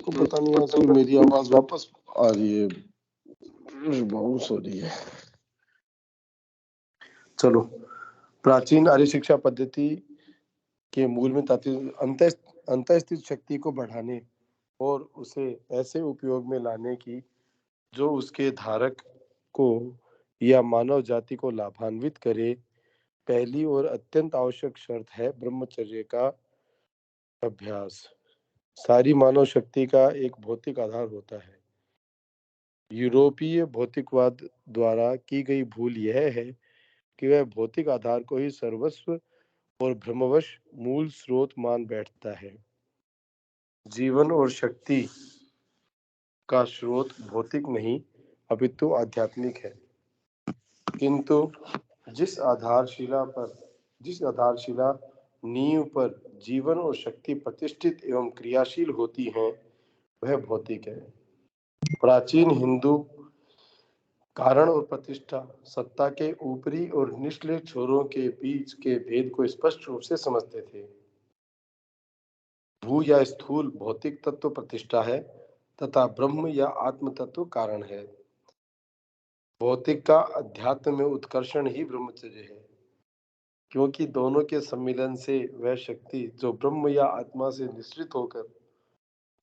को पता नहीं आज मेरी आवाज वापस आ रही है, बाउंस हो रही है। चलो, प्राचीन आर्य शिक्षा पद्धति के मूल में अंतःस्थित शक्ति को बढ़ाने और उसे ऐसे उपयोग में लाने की जो उसके धारक को या मानव जाति को लाभान्वित करे, पहली और अत्यंत आवश्यक शर्त है ब्रह्मचर्य का अभ्यास। सारी मानव शक्ति का एक भौतिक आधार होता है। यूरोपीय भौतिकवाद द्वारा की गई भूल यह है कि वह भौतिक आधार को ही सर्वस्व और भ्रमवश मूल स्रोत मान बैठता है। जीवन और शक्ति का स्रोत भौतिक नहीं अपितु आध्यात्मिक है। किंतु जिस आधारशिला नींव पर जीवन और शक्ति प्रतिष्ठित एवं क्रियाशील होती हैं, वह भौतिक है। प्राचीन हिंदू कारण और प्रतिष्ठा, सत्ता के ऊपरी और निचले छोरों के बीच के भेद को स्पष्ट रूप से समझते थे। भू या स्थूल भौतिक तत्व प्रतिष्ठा है तथा ब्रह्म या आत्म तत्व कारण है। भौतिक का अध्यात्म में उत्कर्षण ही ब्रह्मचर्य है, क्योंकि दोनों के सम्मिलन से वह शक्ति जो ब्रह्म या आत्मा से निश्रित होकर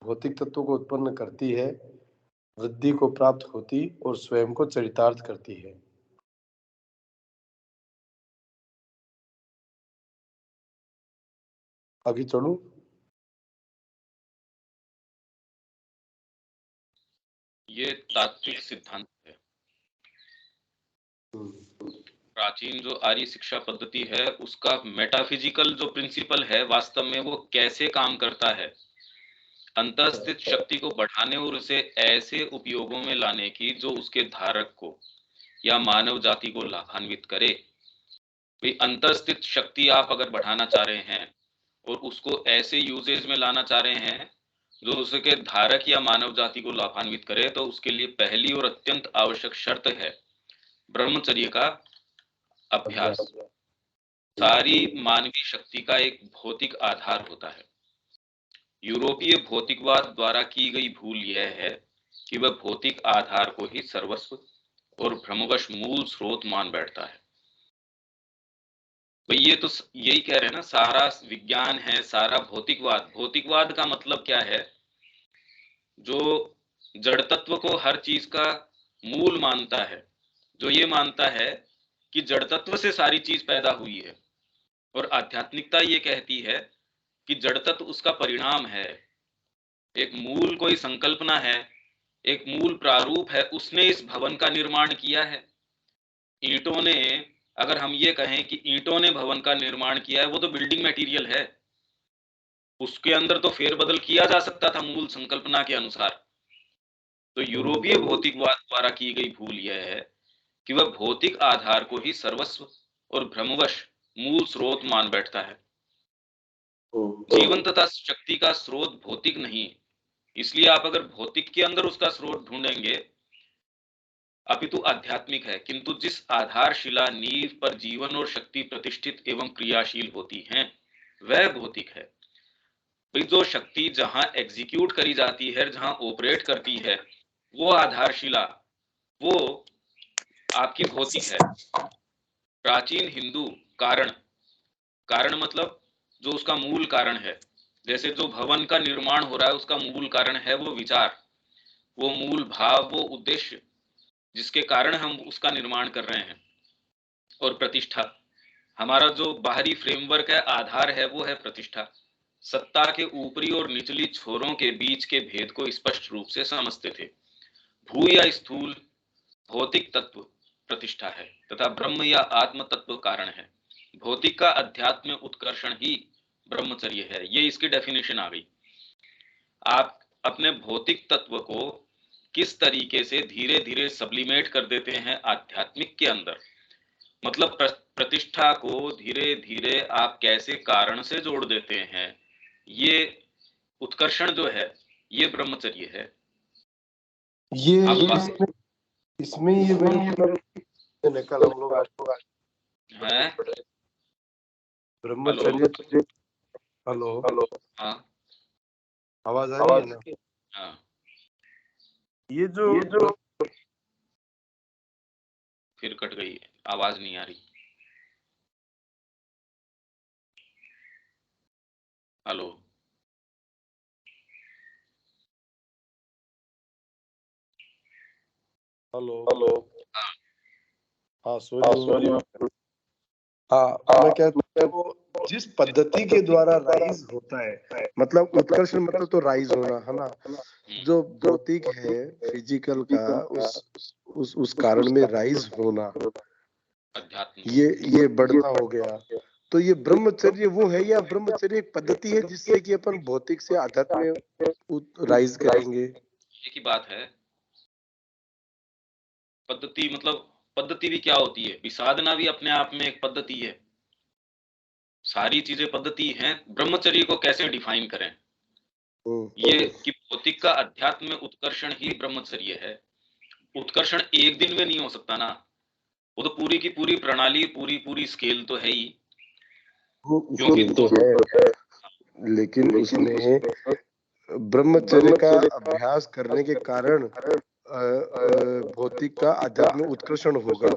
भौतिक तत्व को उत्पन्न करती है, वृद्धि को प्राप्त होती और स्वयं को चरितार्थ करती है। आगे चलूं? ये तात्विक सिद्धांत है। प्राचीन जो आर्य शिक्षा पद्धति है उसका मेटाफिजिकल जो प्रिंसिपल है वास्तव में वो कैसे काम करता है, अंतःस्थित शक्ति को बढ़ाने और उसे ऐसे उपयोगों में लाने की जो उसके धारक को या मानव जाति को लाभान्वित करे। भाई अंतःस्थित शक्ति आप अगर बढ़ाना चाह रहे हैं और उसको ऐसे यूजेज में लाना चाह रहे हैं जो उसके धारक या मानव जाति को लाभान्वित करे, तो उसके लिए पहली और अत्यंत आवश्यक शर्त है ब्रह्मचर्य का अभ्यास। सारी मानवीय शक्ति का एक भौतिक आधार होता है। यूरोपीय भौतिकवाद द्वारा की गई भूल यह है कि वह भौतिक आधार को ही सर्वस्व और भ्रमवश मूल स्रोत मान बैठता है। भाई ये तो यही कह रहे हैं ना, सारा विज्ञान है, सारा भौतिकवाद। भौतिकवाद का मतलब क्या है? जो जड़ तत्व को हर चीज का मूल मानता है, जो ये मानता है कि जड़ तत्व से सारी चीज पैदा हुई है। और आध्यात्मिकता ये कहती है कि जड़ तत्व उसका परिणाम है। एक मूल कोई संकल्पना है, एक मूल प्रारूप है, उसने इस भवन का निर्माण किया है। ईंटों ने, अगर हम ये कहें कि ईंटों ने भवन का निर्माण किया है, वो तो बिल्डिंग मटेरियल है, उसके अंदर तो फेरबदल किया जा सकता था मूल संकल्पना के अनुसार। तो यूरोपीय भौतिकवाद द्वारा की गई भूल यह है कि वह भौतिक आधार को ही सर्वस्व और भ्रमवश मूल स्रोत मान बैठता है। जीवन तथा शक्ति का स्रोत भौतिक नहीं, इसलिए आप अगर भौतिक के अंदर उसका स्रोत ढूंढेंगे अपितु आध्यात्मिक है। किंतु जिस आधारशिला नींव पर जीवन और शक्ति प्रतिष्ठित एवं क्रियाशील होती हैं, वह भौतिक है। जो शक्ति जहां एग्जीक्यूट करी जाती है, जहां ऑपरेट करती है, वो आधारशिला, वो आपकी भौतिक है। प्राचीन हिंदू कारण मतलब जो उसका मूल कारण है, जैसे जो भवन का निर्माण हो रहा है उसका मूल कारण है वो विचार, वो मूल भाव, वो उद्देश्य जिसके कारण हम उसका निर्माण कर रहे हैं। और प्रतिष्ठा, हमारा जो बाहरी फ्रेमवर्क है, आधार है, वो है प्रतिष्ठा। सत्ता के ऊपरी और निचली छोरों के बीच के भेद को स्पष्ट रूप से समझते थे। भू या स्थूल भौतिक तत्व प्रतिष्ठा है तथा ब्रह्म या आत्म तत्व कारण है। भौतिक का अध्यात्म उत्कर्षण ही ब्रह्मचर्य है। ये इसकी डेफिनेशन आ गई। आप अपने भौतिक तत्व को किस तरीके से धीरे धीरे सब्लिमेट कर देते हैं आध्यात्मिक के अंदर, मतलब प्रतिष्ठा को धीरे धीरे आप कैसे कारण से जोड़ देते हैं, ये उत्कर्षण जो है ये ब्रह्मचर्य है। ये इसमें ये कल हम लोग है ब्रह्मचर्य। हेलो, हाँ आवाज आ रही है ना? हाँ, ये जो फिर कट गई, आवाज नहीं आ रही। हेलो। हेलो। हाँ, हाँ सॉरी। हाँ, मैं कहता हूँ जिस पद्धति के द्वारा राइज होता है, मतलब उत्कर्षण मतलब तो राइज होना है ना, जो भौतिक है फिजिकल का, उस कारण में राइज होना, अध्यात्म। ये बढ़ना हो गया। तो ये ब्रह्मचर्य वो है या ब्रह्मचर्य एक पद्धति है जिससे कि अपन भौतिक से आध्यात्म में राइज करेंगे? एक ही बात है। पद्धति मतलब पद्धति भी क्या होती है, भी साधना भी अपने आप में एक पद्धति है। सारी चीजें पद्धति हैं। ब्रह्मचर्य को कैसे डिफाइन करें? ये कि भौतिक का अध्यात्म में उत्कर्षण ही ब्रह्मचर्य है। उत्कर्षण एक दिन में नहीं हो सकता ना, वो तो पूरी की पूरी प्रणाली, पूरी पूरी स्केल तो है ही। क्योंकि तो है, लेकिन उसमें ब्रह्मचर्य का अभ्यास करने के कारण भौतिक का आध्यात्मिक उत्कर्षण होगा।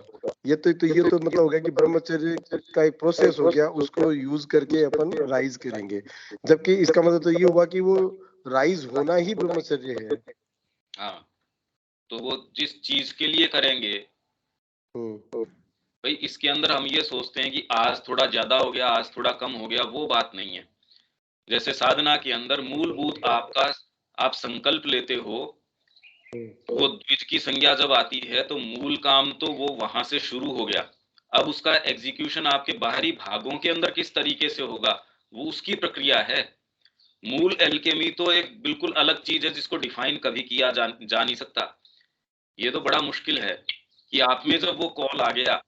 ये तो मतलब हो गया कि ब्रह्मचर्य का एक प्रोसेस हो गया, उसको यूज करके अपन राइज करेंगे। जबकि इसका मतलब तो ये हुआ कि वो राइज होना ही ब्रह्मचर्य है। हाँ, तो वो जिस चीज के लिए करेंगे, भाई इसके अंदर हम ये सोचते हैं कि आज थोड़ा ज्यादा हो गया, आज थोड़ा कम हो गया, वो बात नहीं है। जैसे साधना के अंदर मूलभूत आपका, आप संकल्प लेते हो, वो द्विज की संज्ञा जब आती है तो मूल काम तो वो वहां से शुरू हो गया। अब उसका एग्जीक्यूशन आपके बाहरी भागों के अंदर किस तरीके से होगा, वो उसकी प्रक्रिया है। मूल एल्केमी तो एक बिल्कुल अलग चीज है जिसको डिफाइन कभी किया जा नहीं सकता। ये तो बड़ा मुश्किल है कि आप में जब वो कॉल आ गया,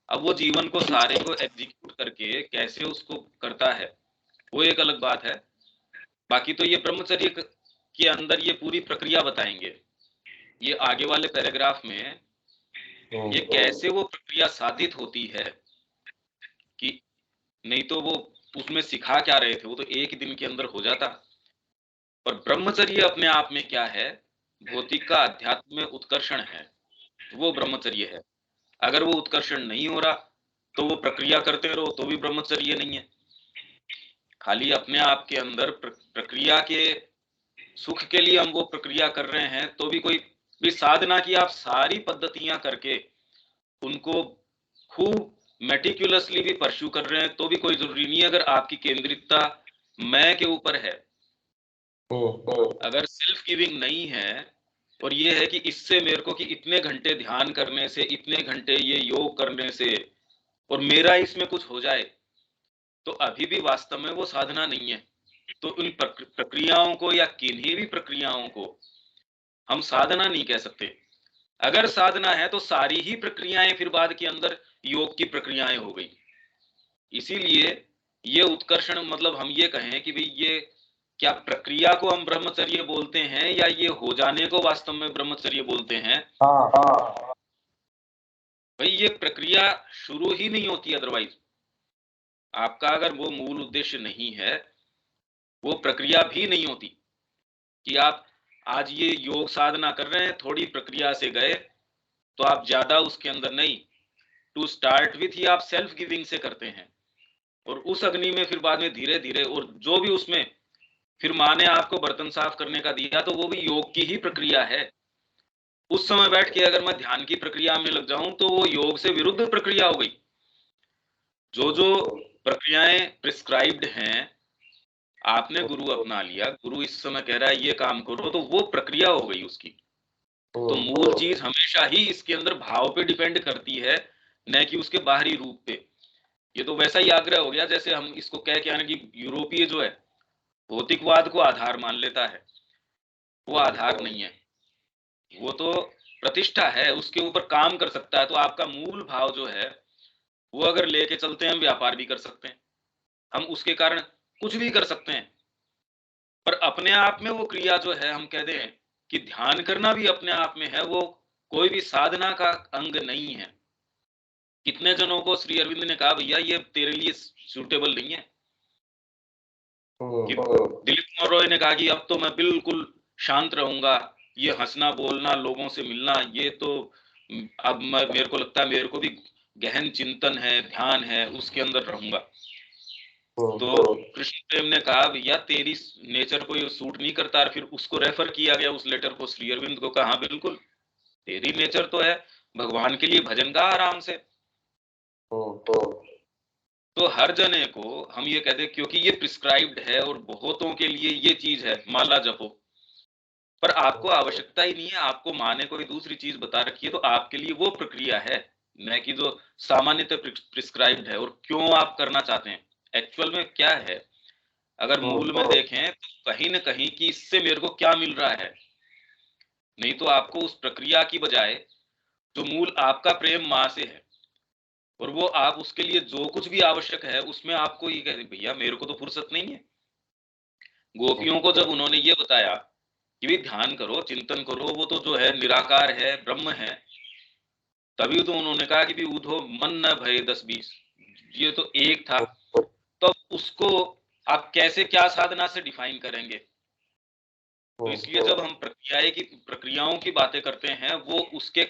अब वो जीवन को सारे को एग्जीक्यूट करके कैसे उसको करता है, वो एक अलग बात है। बाकी तो ये ब्रह्मचर्य के अंदर ये पूरी प्रक्रिया बताएंगे, ये आगे वाले पैराग्राफ में, ये कैसे वो प्रक्रिया साधित होती है। कि नहीं तो वो उसमें सिखा क्या रहे थे, वो तो एक दिन के अंदर हो जाता। और ब्रह्मचर्य अपने आप में क्या है, भौतिक का अध्यात्म में उत्कर्षण है, वो ब्रह्मचर्य है। अगर वो उत्कर्षण नहीं हो रहा तो वो प्रक्रिया करते रहो तो भी ब्रह्मचर्य नहीं है। खाली अपने आप के अंदर प्रक्रिया के सुख के लिए हम वो प्रक्रिया कर रहे हैं तो भी कोई भी साधना की आप सारी पद्धतियां करके उनको खूब मेटिकुलसली भी परस्यू कर रहे हैं तो भी कोई जरूरी नहीं है, अगर आपकी केंद्रितता मैं के ऊपर है। अगर सेल्फ गिविंग नहीं है और ये है कि इससे मेरे को कि इतने घंटे ध्यान करने से, इतने घंटे ये योग करने से और मेरा इसमें कुछ हो जाए, तो अभी भी वास्तव में वो साधना नहीं है। तो उन प्रक्रियाओं को या किन्हीं भी प्रक्रियाओं को हम साधना नहीं कह सकते। अगर साधना है तो सारी ही प्रक्रियाएं फिर बाद के अंदर योग की प्रक्रियाएं हो गई। इसीलिए ये उत्कर्षण मतलब हम ये कहें कि भाई ये क्या प्रक्रिया को हम ब्रह्मचर्य बोलते हैं या ये हो जाने को वास्तव में ब्रह्मचर्य बोलते हैं। भाई ये प्रक्रिया शुरू ही नहीं होती, अदरवाइज आपका अगर वो मूल उद्देश्य नहीं है, वो प्रक्रिया भी नहीं होती। कि आप आज ये योग साधना कर रहे हैं, थोड़ी प्रक्रिया से गए तो आप ज्यादा उसके अंदर नहीं, टू स्टार्ट विथ ही आप सेल्फ गिविंग से करते हैं और उस अग्नि में फिर बाद में धीरे धीरे, और जो भी उसमें फिर माँ ने आपको बर्तन साफ करने का दिया तो वो भी योग की ही प्रक्रिया है। उस समय बैठ के अगर मैं ध्यान की प्रक्रिया में लग जाऊं तो वो योग से विरुद्ध प्रक्रिया हो गई। जो जो प्रक्रियाएं प्रिस्क्राइब्ड हैं, आपने गुरु अपना लिया, गुरु इस समय कह रहा है ये काम करो, तो वो प्रक्रिया हो गई उसकी। तो मूल चीज हमेशा ही इसके अंदर भाव पे डिपेंड करती है, न कि उसके बाहरी रूप पे। ये तो वैसा ही आग्रह हो गया जैसे हम इसको कह के आने की यूरोपीय जो है भौतिकवाद को आधार मान लेता है। वो आधार नहीं है, वो तो प्रतिष्ठा है, उसके ऊपर काम कर सकता है। तो आपका मूल भाव जो है वो अगर लेके चलते हैं, हम व्यापार भी कर सकते हैं, हम उसके कारण कुछ भी कर सकते हैं। पर अपने आप में वो क्रिया जो है, हम कह दें कि ध्यान करना भी अपने आप में है, वो कोई भी साधना का अंग नहीं है। कितने जनों को श्री अरविंद ने कहा भैया ये तेरे लिए सूटेबल नहीं है। कि दिलीप कुमार रॉय ने कहा कि अब तो मैं बिल्कुल शांत रहूंगा, ये हंसना बोलना लोगों से मिलना, ये तो अब मेरे को लगता है मेरे को भी गहन चिंतन है, ध्यान है, उसके अंदर रहूंगा। तो कृष्ण प्रेम ने कहा भैया तेरी नेचर को ये सूट नहीं करता, और फिर उसको रेफर किया गया उस लेटर को श्री अरविंद को। कहा बिल्कुल तेरी नेचर तो है भगवान के लिए भजन का आराम से। तो हर जने को हम ये कहते हैं क्योंकि ये प्रिस्क्राइब्ड है और बहुतों के लिए ये चीज है माला जपो, पर आपको आवश्यकता ही नहीं है, आपको माँ ने कोई दूसरी चीज बता रखी है, तो आपके लिए वो प्रक्रिया है न कि जो सामान्यतः प्रिस्क्राइब्ड है। और क्यों आप करना चाहते हैं, एक्चुअल में क्या है, अगर मूल में देखें तो कहीं न कहीं कि इससे मेरे को क्या मिल रहा है। नहीं तो आपको उस प्रक्रिया की बजाय जो मूल आपका प्रेम माँ से है और वो आप उसके लिए जो कुछ भी आवश्यक है उसमें आपको ये कहते भैया मेरे को तो फुर्सत नहीं है। गोपियों को जब उन्होंने ये बताया कि भी ध्यान करो, चिंतन करो, वो तो जो है निराकार है, ब्रह्म है, तभी तो उन्होंने कहा कि भी उधो मन न भय 10-20, ये तो एक था। तो उसको आप कैसे क्या साधना से डिफाइन करेंगे। तो इसलिए जब हम प्रक्रियाओं की बातें करते हैं वो उसके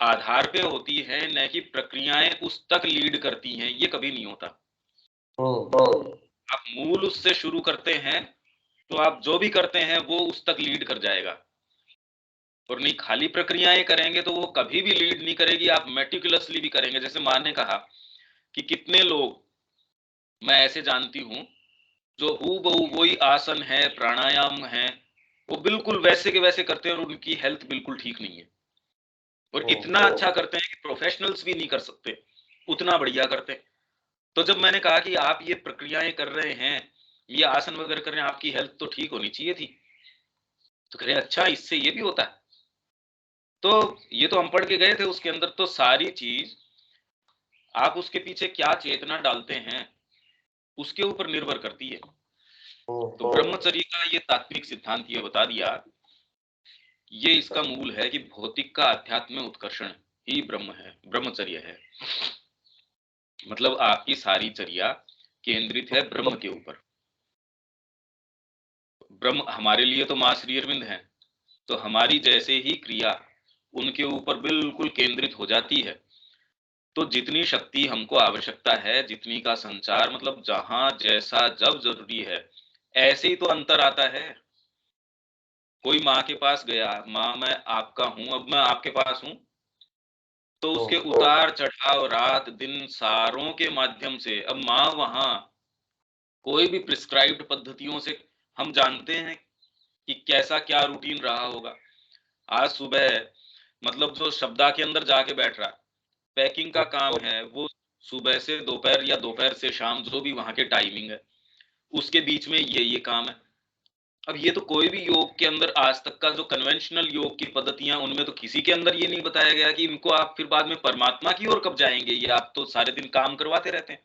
आधार पे होती है, न कि प्रक्रियाएं उस तक लीड करती हैं, ये कभी नहीं होता। आप मूल उससे शुरू करते हैं तो आप जो भी करते हैं वो उस तक लीड कर जाएगा, और नहीं खाली प्रक्रियाएं करेंगे तो वो कभी भी लीड नहीं करेगी। आप मेटिकुलसली भी करेंगे, जैसे माँ ने कहा कि कितने लोग मैं ऐसे जानती हूं जो हूबहू वही आसन है, प्राणायाम है, वो बिल्कुल वैसे के वैसे करते हैं और उनकी हेल्थ बिल्कुल ठीक नहीं है, और इतना अच्छा करते हैं कि प्रोफेशनल्स भी नहीं कर सकते, उतना बढ़िया करते हैं। तो जब मैंने कहा कि आप ये प्रक्रियाएं कर रहे हैं, ये आसन वगैरह कर रहे हैं, आपकी हेल्थ तो ठीक होनी चाहिए थी। तो कह रहे अच्छा इससे ये भी होता है। तो ये तो हम पढ़ के गए थे, उसके अंदर तो सारी चीज आप उसके पीछे क्या चेतना डालते हैं उसके ऊपर निर्भर करती है। तो ब्रह्मचर्य का ये तात्विक सिद्धांत ये बता दिया, ये इसका मूल है कि भौतिक का अध्यात्म में उत्कर्षण ही ब्रह्म है, ब्रह्मचर्य है। मतलब आपकी सारी चर्या केंद्रित है ब्रह्म के ऊपर। ब्रह्म हमारे लिए तो मां श्री अरविंद है, तो हमारी जैसे ही क्रिया उनके ऊपर बिल्कुल केंद्रित हो जाती है, तो जितनी शक्ति हमको आवश्यकता है, जितनी का संचार मतलब जहां जैसा जब जरूरी है, ऐसे ही तो अंतर आता है। कोई माँ के पास गया, माँ मैं आपका हूं, अब मैं आपके पास हूं, तो उसके उतार चढ़ाव रात दिन सारों के माध्यम से अब माँ वहां कोई भी प्रिस्क्राइब्ड पद्धतियों से हम जानते हैं कि कैसा क्या रूटीन रहा होगा। आज सुबह मतलब जो शब्दा के अंदर जाके बैठ रहा, पैकिंग का काम है, वो सुबह से दोपहर या दोपहर से शाम जो भी वहां के टाइमिंग है, उसके बीच में ये काम है। अब ये तो कोई भी योग के अंदर आज तक का जो कन्वेंशनल योग की पद्धतियां, उनमें तो किसी के अंदर ये नहीं बताया गया कि इनको आप फिर बाद में परमात्मा की ओर कब जाएंगे, ये आप तो सारे दिन काम करवाते रहते हैं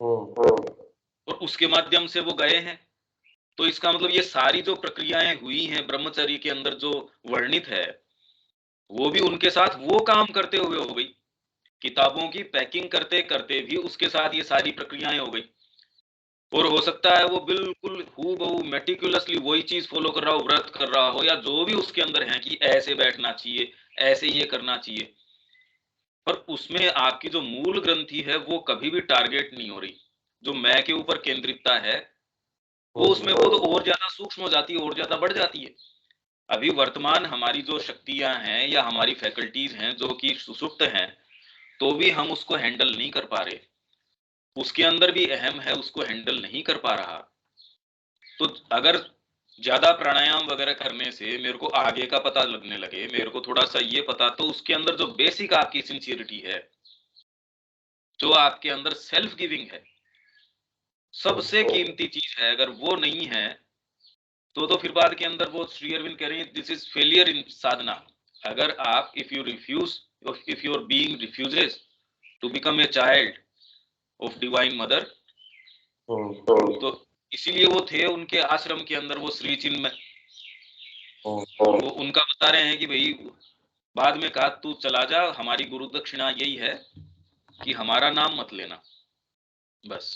और उसके माध्यम से वो गए हैं। तो इसका मतलब ये सारी जो प्रक्रियाएं हुई हैं ब्रह्मचर्य के अंदर जो वर्णित है, वो भी उनके साथ वो काम करते हुए हो गई। किताबों की पैकिंग करते करते भी उसके साथ ये सारी प्रक्रियाएं हो गई। और हो सकता है वो बिल्कुल हूबहू मेटिकुलसली वही चीज फॉलो कर रहा हो, व्रत कर रहा हो, या जो भी उसके अंदर है कि ऐसे बैठना चाहिए, ऐसे ये करना चाहिए, पर उसमें आपकी जो मूल ग्रंथि है वो कभी भी टारगेट नहीं हो रही। जो मैं के ऊपर केंद्रितता है वो उसमें वो तो और ज्यादा सूक्ष्म हो जाती है, और ज्यादा बढ़ जाती है। अभी वर्तमान हमारी जो शक्तियां हैं या हमारी फैकल्टीज हैं जो कि सुसुप्त हैं, तो भी हम उसको हैंडल नहीं कर पा रहे। उसके अंदर भी अहम है, उसको हैंडल नहीं कर पा रहा। तो अगर ज्यादा प्राणायाम वगैरह करने से मेरे को आगे का पता लगने लगे, मेरे को थोड़ा सा ये पता, तो उसके अंदर जो बेसिक आपकी सिंसियरिटी है, जो आपके अंदर सेल्फ गिविंग है, सबसे कीमती चीज है, अगर वो नहीं है तो फिर बाद के अंदर वो श्री अरविंद कह रहे हैं this is failure in sadhana. अगर आप if your being refuses to become a child of divine mother, तो इसीलिए वो थे उनके आश्रम के अंदर वो श्री चिन्ह में, वो उनका बता रहे हैं कि भाई बाद में कहा तू चला जा, हमारी गुरु दक्षिणा यही है कि हमारा नाम मत लेना बस।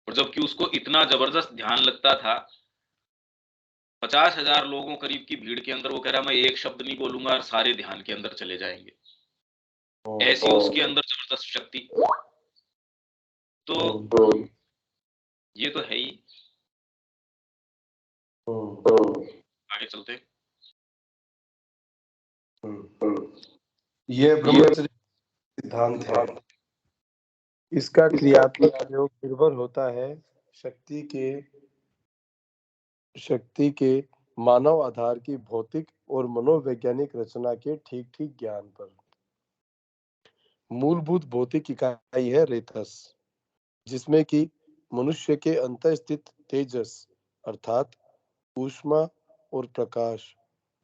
और जबकि उसको इतना जबरदस्त ध्यान लगता था, 50,000 लोगों करीब की भीड़ के अंदर वो कह रहा मैं एक शब्द नहीं बोलूंगा और सारे ध्यान के अंदर चले जाएंगे। ऐसी उसके अंदर जबरदस्त शक्ति। तो ये तो है ही। आगे चलते। ये ब्रह्मचर्य सिद्धांत है। इसका क्रियात्मक प्रयोग निर्भर होता है शक्ति के मानव आधार की भौतिक और मनोवैज्ञानिक रचना के ठीक ठीक ज्ञान पर। मूलभूत भौतिक इकाई है रेतस, जिसमें कि मनुष्य के अंतर स्थित तेजस अर्थात ऊष्मा और प्रकाश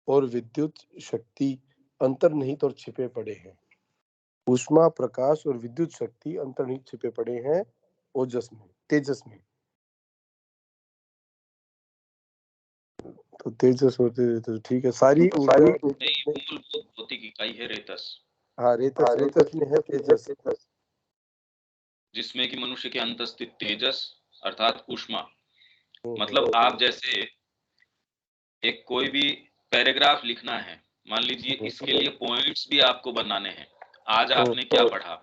और विद्युत शक्ति अंतर्निहित और छिपे पड़े हैं। ऊष्मा, प्रकाश और विद्युत शक्ति अंतर्निहित छिपे पड़े हैं ओजस में, तेजस में। तो तेजस होते तो ठीक है, सारी ऊर्जा मूलभूत भौतिक इकाई है रेतस। हाँ, रेतस में है तेजस, जिसमें कि मनुष्य के अंतर स्थित तेजस अर्थात ऊष्मा। मतलब आप जैसे एक कोई भी पैराग्राफ लिखना है, मान लीजिए इसके लिए पॉइंट्स भी आपको बनाने हैं। आज आपने क्या पढ़ा,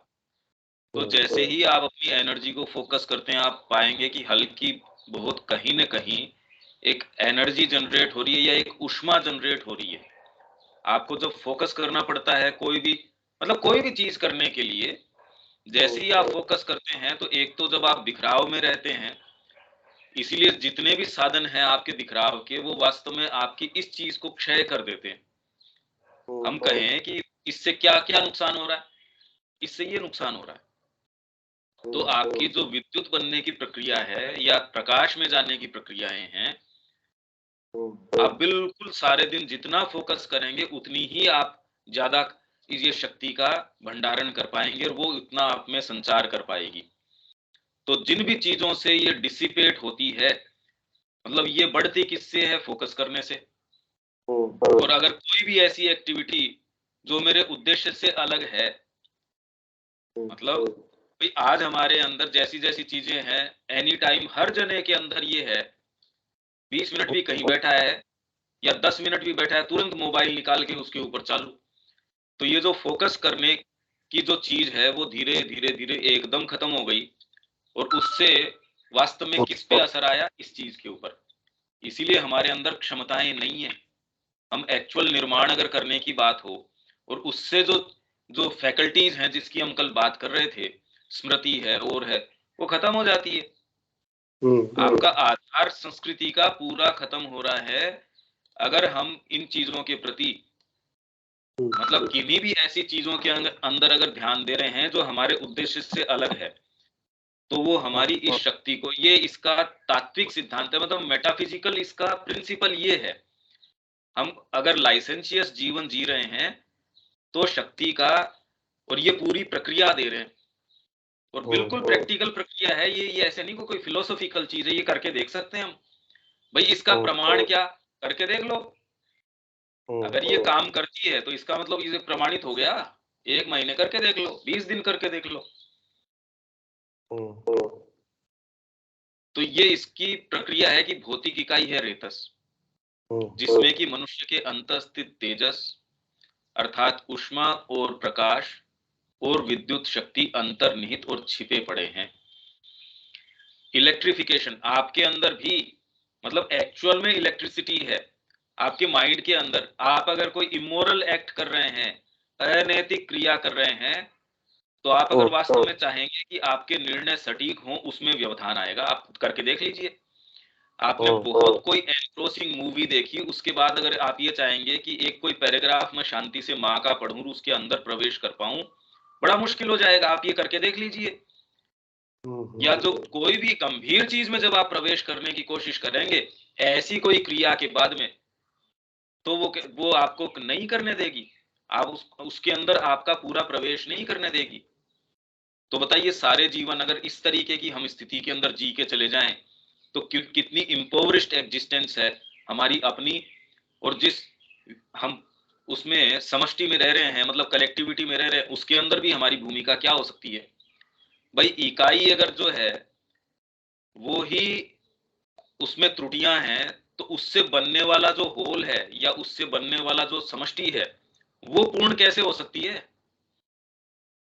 तो जैसे ही आप अपनी एनर्जी को फोकस करते हैं, आप पाएंगे कि हल्की बहुत कहीं न कहीं एक एनर्जी जनरेट हो रही है या एक ऊष्मा जनरेट हो रही है। आपको जब फोकस करना पड़ता है कोई भी, मतलब कोई भी चीज करने के लिए, जैसे ही आप फोकस करते हैं तो एक तो जब आप बिखराव में रहते हैं, इसीलिए जितने भी साधन हैं आपके बिखराव के, वो वास्तव में आपकी इस चीज को क्षय कर देते हैं। हम कहें कि इससे क्या क्या नुकसान हो रहा है, इससे ये नुकसान हो रहा है। तो आपकी जो विद्युत बनने की प्रक्रिया है या प्रकाश में जाने की प्रक्रियाएं हैं, आप बिल्कुल सारे दिन जितना फोकस करेंगे उतनी ही आप ज्यादा ये शक्ति का भंडारण कर पाएंगे और वो उतना आप में संचार कर पाएगी। तो जिन भी चीजों से ये डिसिपेट होती है, मतलब ये बढ़ती किससे है, फोकस करने से। और अगर कोई भी ऐसी एक्टिविटी जो मेरे उद्देश्य से अलग है, मतलब भाई आज हमारे अंदर जैसी जैसी चीजें हैं, एनी टाइम हर जने के अंदर ये है, 20 मिनट भी कहीं बैठा है या 10 मिनट भी बैठा है, तुरंत मोबाइल निकाल के उसके ऊपर चालू। तो ये जो फोकस करने की जो चीज है वो धीरे धीरे धीरे एकदम खत्म हो गई। और उससे वास्तव में किस पे असर आया, इस चीज के ऊपर। इसीलिए हमारे अंदर क्षमताएं नहीं है। हम एक्चुअल निर्माण अगर करने की बात हो, और उससे जो जो फैकल्टीज हैं जिसकी हम कल बात कर रहे थे, स्मृति है और है, वो खत्म हो जाती है। आपका आधार संस्कृति का पूरा खत्म हो रहा है अगर हम इन चीजों के प्रति, मतलब किन्हीं भी ऐसी चीजों के अंदर अगर ध्यान दे रहे हैं जो हमारे उद्देश्य से अलग है, तो वो हमारी इस शक्ति को, ये इसका तात्विक सिद्धांत है, मतलब मेटाफिजिकल इसका प्रिंसिपल ये है। हम अगर लाइसेंशियस जीवन जी रहे हैं तो शक्ति का, और ये पूरी प्रक्रिया दे रहे हैं, और बिल्कुल प्रैक्टिकल प्रक्रिया है ये ऐसे नहीं कोई फिलोसॉफिकल चीज है। ये करके देख सकते हैं हम, भाई इसका प्रमाण क्या, करके देख लो। अगर ये काम करती है तो इसका मतलब ये प्रमाणित हो गया। 1 महीने करके देख लो, 20 दिन करके देख लो। तो ये इसकी प्रक्रिया है कि भौतिक इकाई है रेतस, जिसमें कि मनुष्य के अंतस्थित तेजस अर्थात ऊष्मा और प्रकाश और विद्युत शक्ति अंतर्निहित और छिपे पड़े हैं। इलेक्ट्रिफिकेशन आपके अंदर भी, मतलब एक्चुअल में इलेक्ट्रिसिटी है आपके माइंड के अंदर। आप अगर कोई इमोरल एक्ट कर रहे हैं, अनैतिक क्रिया कर रहे हैं, तो आप अगर वास्तव में चाहेंगे कि आपके निर्णय सटीक हों, उसमें व्यवधान आएगा। आप करके देख लीजिए। आपने बहुत कोई एनक्रोसिंग मूवी देखी, उसके बाद अगर आप ये चाहेंगे कि एक कोई पैराग्राफ मैं शांति से माँ का पढ़ूं, उसके अंदर प्रवेश कर पाऊं, बड़ा मुश्किल हो जाएगा। आप ये करके देख लीजिए। या जो कोई भी गंभीर चीज में जब आप प्रवेश करने की कोशिश करेंगे ऐसी कोई क्रिया के बाद में, तो वो आपको नहीं करने देगी। आप उसके अंदर आपका पूरा प्रवेश नहीं करने देगी। तो बताइए, सारे जीवन अगर इस तरीके की हम स्थिति के अंदर जी के चले जाएं, तो कितनी इम्पोवरिश्ड एग्जिस्टेंस है हमारी अपनी, और जिस हम उसमें समष्टि में रह रहे हैं, मतलब कलेक्टिविटी में रह रहे हैं, उसके अंदर भी हमारी भूमिका क्या हो सकती है। भाई इकाई अगर जो है वो ही उसमें त्रुटियां हैं, तो उससे बनने वाला जो होल है या उससे बनने वाला जो समष्टि है वो पूर्ण कैसे हो सकती है?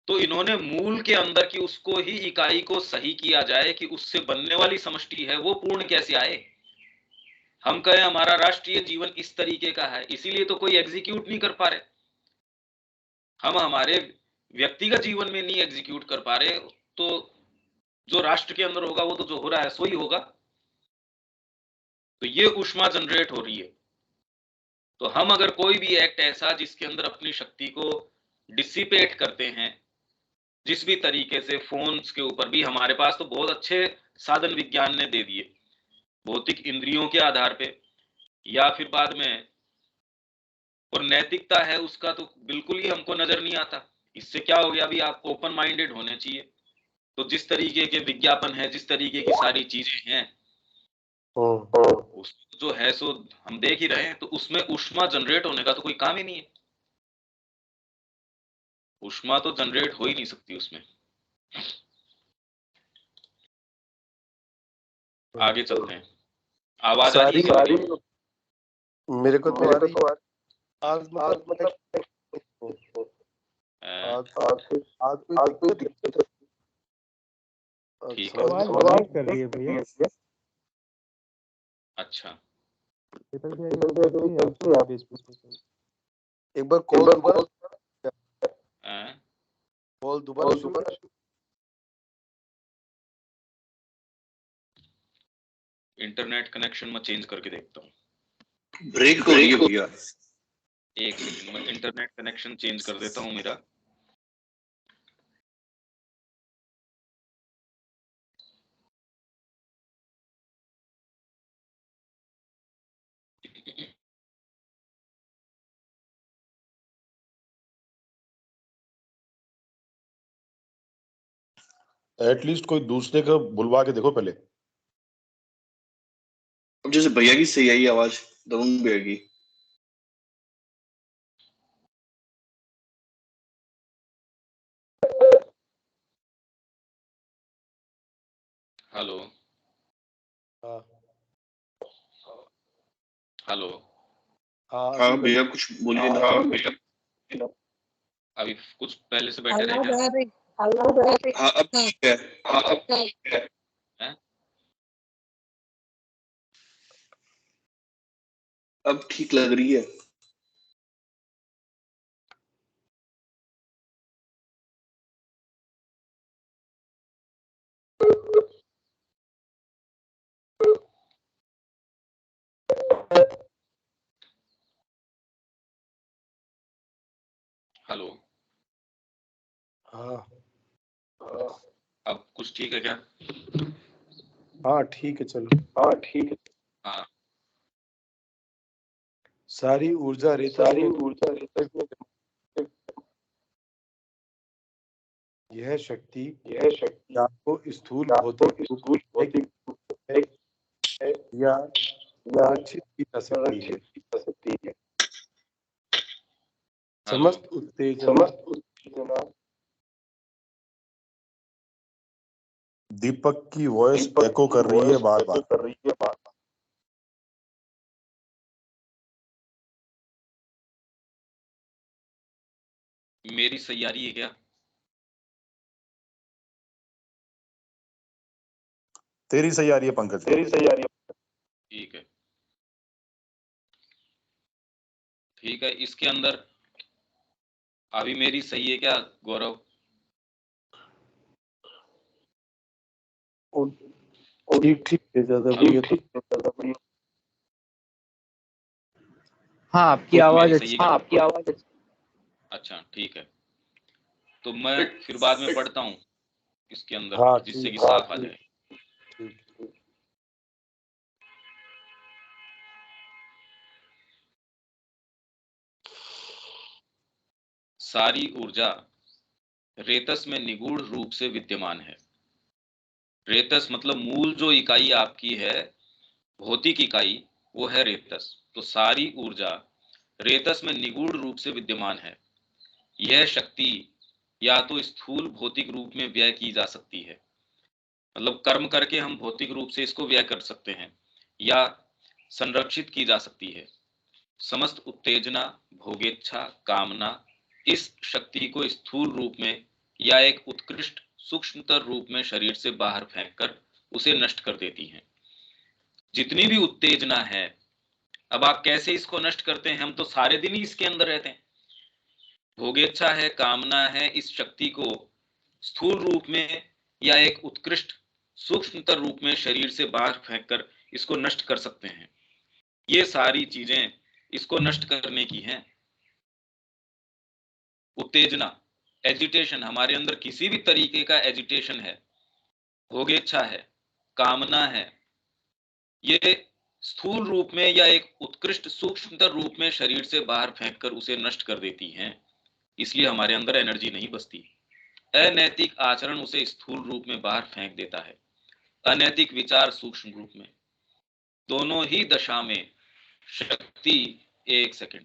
तो इन्होंने मूल के अंदर की उसको ही इकाई को सही किया जाए कि उससे बनने वाली समष्टि है वो पूर्ण कैसे आए। हम कहें हमारा राष्ट्रीय जीवन इस तरीके का है, इसीलिए तो कोई एग्जीक्यूट नहीं कर पा रहे। हम हमारे व्यक्तिगत जीवन में नहीं एग्जीक्यूट कर पा रहे, तो जो राष्ट्र के अंदर होगा वो तो जो हो रहा है सो ही होगा। तो ये ऊष्मा जनरेट हो रही है। तो हम अगर कोई भी एक्ट ऐसा जिसके अंदर अपनी शक्ति को डिसिपेट करते हैं, जिस भी तरीके से फोन्स के ऊपर भी हमारे पास तो बहुत अच्छे साधन विज्ञान ने दे दिए, भौतिक इंद्रियों के आधार पे, या फिर बाद में, और नैतिकता है उसका तो बिल्कुल ही हमको नजर नहीं आता। इससे क्या हो गया, अभी आप ओपन माइंडेड होने चाहिए। तो जिस तरीके के विज्ञापन है, जिस तरीके की सारी चीजें हैं, उस जो है सो हम देख ही रहे हैं, तो उसमें ऊष्मा जनरेट होने का तो कोई काम ही नहीं है। ऊष्मा तो जनरेट हो ही नहीं सकती उसमें। आगे चलते हैं। आवाज आ रही है? मेरे को तो आ रही है। आज मतलब आज कोई दिक्कत ठीक है। है। आवाज कर रही है भैया। अच्छा, एक बार कॉल दोबारा शुरू। इंटरनेट कनेक्शन में चेंज करके देखता हूँ। ब्रेक हो रही है भैया। एक सेकंड में इंटरनेट कनेक्शन चेंज कर देता हूँ मेरा। एटलीस्ट कोई दूसरे का बुलवा के देखो पहले। अब जैसे भैया की सही आई आवाज, दबंग भैया की। Hello hello. हाँ भैया कुछ बोलिए ना। अभी कुछ पहले से बेटर है क्या? हाँ अब ठीक है। हैं? अब ठीक लग रही है। हेलो। हाँ अब कुछ ठीक है क्या? हाँ ठीक है, चलो। हाँ। सारी ऊर्जा रेतस में यह शक्ति या तो स्थूल भौतिक या संरक्षित की जा सकती है। समस्त उत्तेजना दीपक की वॉइस एको कर रही है बार बार। मेरी सही आ रही है क्या? तेरी सही आ रही है पंकज। ठीक है, ठीक है। इसके अंदर अभी मेरी सही है क्या गौरव? ठीक है, ज्यादा बढ़िया। हाँ आपकी आवाज मेरी सही है अच्छी। क्या? अच्छा ठीक है, तो मैं फिर बाद में पढ़ता हूँ इसके अंदर, हाँ जिससे कि ठीक साफ आ जाए। ठीक। सारी ऊर्जा रेतस में निगूढ़ रूप से विद्यमान है। रेतस मतलब मूल जो इकाई आपकी है, भौतिक इकाई, वो है रेतस। तो सारी ऊर्जा रेतस में निगूढ़ रूप से विद्यमान है। यह शक्ति या तो स्थूल भौतिक रूप में व्यय की जा सकती है, मतलब कर्म करके हम भौतिक रूप से इसको व्यय कर सकते हैं, या संरक्षित की जा सकती है। समस्त उत्तेजना, भोगेच्छा, कामना इस शक्ति को स्थूल रूप में या एक उत्कृष्ट सूक्ष्मतर रूप में शरीर से बाहर फेंककर उसे नष्ट कर देती हैं। जितनी भी उत्तेजना है, अब आप कैसे इसको नष्ट करते हैं? हम तो सारे दिन ही इसके अंदर रहते हैं। भोगेच्छा है, कामना है, इस शक्ति को स्थूल रूप में या एक उत्कृष्ट सूक्ष्मतर रूप में शरीर से बाहर फेंककर इसको नष्ट कर सकते हैं। ये सारी चीजें इसको नष्ट करने की हैं। उत्तेजना, एजिटेशन, हमारे अंदर किसी भी तरीके का एजिटेशन है, भोगेच्छा है, कामना है, ये स्थूल रूप में या एक उत्कृष्ट सूक्ष्मतर रूप में शरीर से बाहर फेंककर उसे नष्ट कर देती हैं। इसलिए हमारे अंदर एनर्जी नहीं बचती। अनैतिक आचरण उसे स्थूल रूप में बाहर फेंक देता है, अनैतिक विचार सूक्ष्म रूप में। दोनों ही दशा में शक्ति, एक सेकंड,